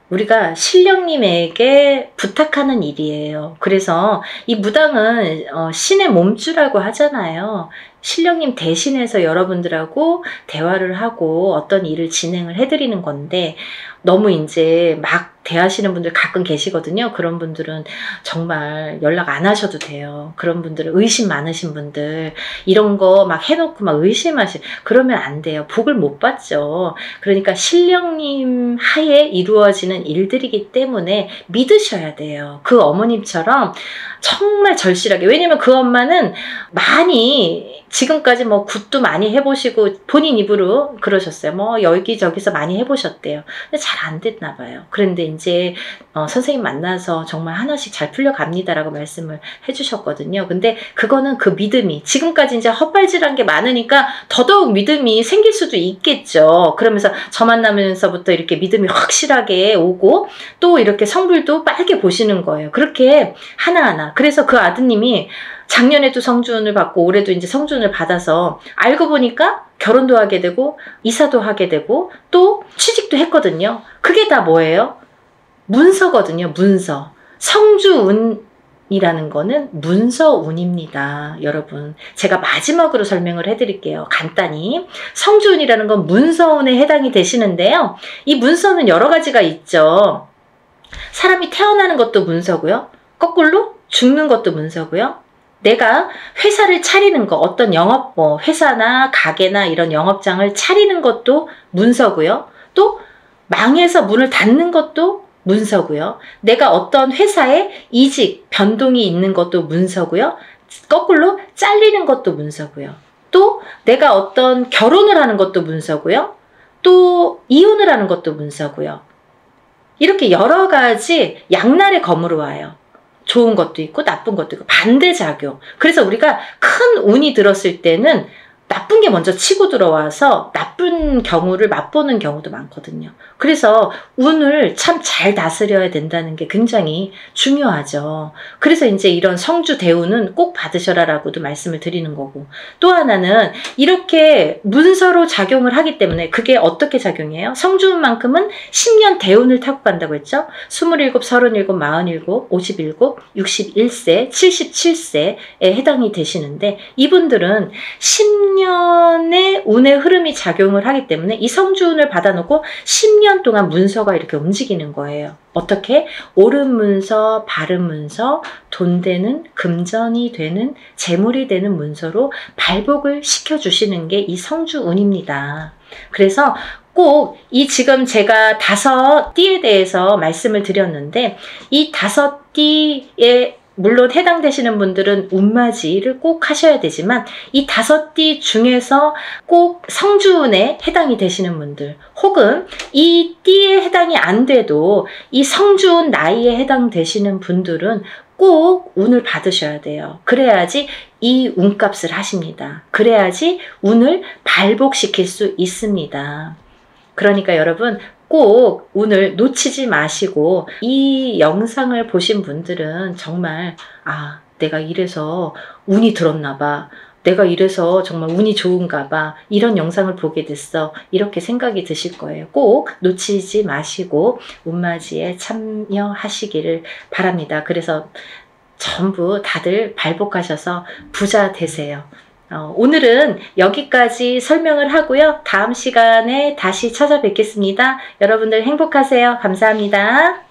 우리가 신령님에게 부탁하는 일이에요. 그래서 이 무당은 신의 몸주라고 하잖아요. 신령님 대신해서 여러분들하고 대화를 하고 어떤 일을 진행을 해드리는 건데 너무 이제 막 대하시는 분들 가끔 계시거든요. 그런 분들은 정말 연락 안 하셔도 돼요. 그런 분들은 의심 많으신 분들 이런 거 막 해놓고 막 그러면 안 돼요. 복을 못 받죠. 그러니까 신령님 하에 이루어지는 일들이기 때문에 믿으셔야 돼요. 그 어머님처럼 정말 절실하게. 왜냐면 그 엄마는 많이 지금까지 뭐 굿도 많이 해보시고 본인 입으로 그러셨어요. 뭐 여기저기서 많이 해보셨대요. 근데 잘 안 됐나 봐요. 그런데 이제 선생님 만나서 정말 하나씩 잘 풀려갑니다라고 말씀을 해주셨거든요. 근데 그거는 그 믿음이 지금까지 이제 헛발질한 게 많으니까 더더욱 믿음이 생길 수도 있겠죠. 그러면서 저 만나면서부터 이렇게 믿음이 확실하게 오고 또 이렇게 성불도 빨개 보시는 거예요. 그렇게 하나하나. 그래서 그 아드님이 작년에도 성준을 받고 올해도 이제 성준을 받아서 알고 보니까 결혼도 하게 되고 이사도 하게 되고 또 취직도 했거든요. 그게 다 뭐예요? 문서거든요. 문서. 성주운이라는 거는 문서운입니다. 여러분. 제가 마지막으로 설명을 해드릴게요. 간단히. 성주운이라는 건 문서운에 해당이 되시는데요. 이 문서는 여러 가지가 있죠. 사람이 태어나는 것도 문서고요. 거꾸로 죽는 것도 문서고요. 내가 회사를 차리는 거, 어떤 영업, 회사나 가게나 이런 영업장을 차리는 것도 문서고요. 또 망해서 문을 닫는 것도 문서고요. 내가 어떤 회사에 이직, 변동이 있는 것도 문서고요. 거꾸로 잘리는 것도 문서고요. 또 내가 어떤 결혼을 하는 것도 문서고요. 또 이혼을 하는 것도 문서고요. 이렇게 여러 가지 양날의 검으로 와요. 좋은 것도 있고 나쁜 것도 있고 반대작용. 그래서 우리가 큰 운이 들었을 때는 나쁜 게 먼저 치고 들어와서 나쁜 경우를 맛보는 경우도 많거든요. 그래서 운을 참 잘 다스려야 된다는 게 굉장히 중요하죠. 그래서 이제 이런 성주 대운은 꼭 받으셔라라고도 말씀을 드리는 거고, 또 하나는 이렇게 문서로 작용을 하기 때문에 그게 어떻게 작용해요? 성주운만큼은 10년 대운을 타고 간다고 했죠. 27, 37, 47, 57, 61세, 77세에 해당이 되시는데, 이분들은 10년의 운의 흐름이 작용을 하기 때문에 이 성주운을 받아놓고 10년 동안 문서가 이렇게 움직이는 거예요. 어떻게? 옳은 문서, 바른 문서, 돈 되는, 금전이 되는, 재물이 되는 문서로 발복을 시켜주시는 게 이 성주운입니다. 그래서 꼭 이 지금 제가 5띠에 대해서 말씀을 드렸는데, 이 5띠의 물론 해당되시는 분들은 운맞이를 꼭 하셔야 되지만, 이 5띠 중에서 꼭 성주운에 해당이 되시는 분들, 혹은 이 띠에 해당이 안 돼도 이 성주운 나이에 해당되시는 분들은 꼭 운을 받으셔야 돼요. 그래야지 이 운값을 하십니다. 그래야지 운을 발복시킬 수 있습니다. 그러니까 여러분, 꼭 운을 놓치지 마시고, 이 영상을 보신 분들은 정말 내가 이래서 운이 들었나 봐, 내가 이래서 정말 운이 좋은가 봐, 이런 영상을 보게 됐어, 이렇게 생각이 드실 거예요. 꼭 놓치지 마시고 운맞이에 참여하시기를 바랍니다. 그래서 전부 다들 발복하셔서 부자 되세요. 오늘은 여기까지 설명을 하고요. 다음 시간에 다시 찾아뵙겠습니다. 여러분들 행복하세요. 감사합니다.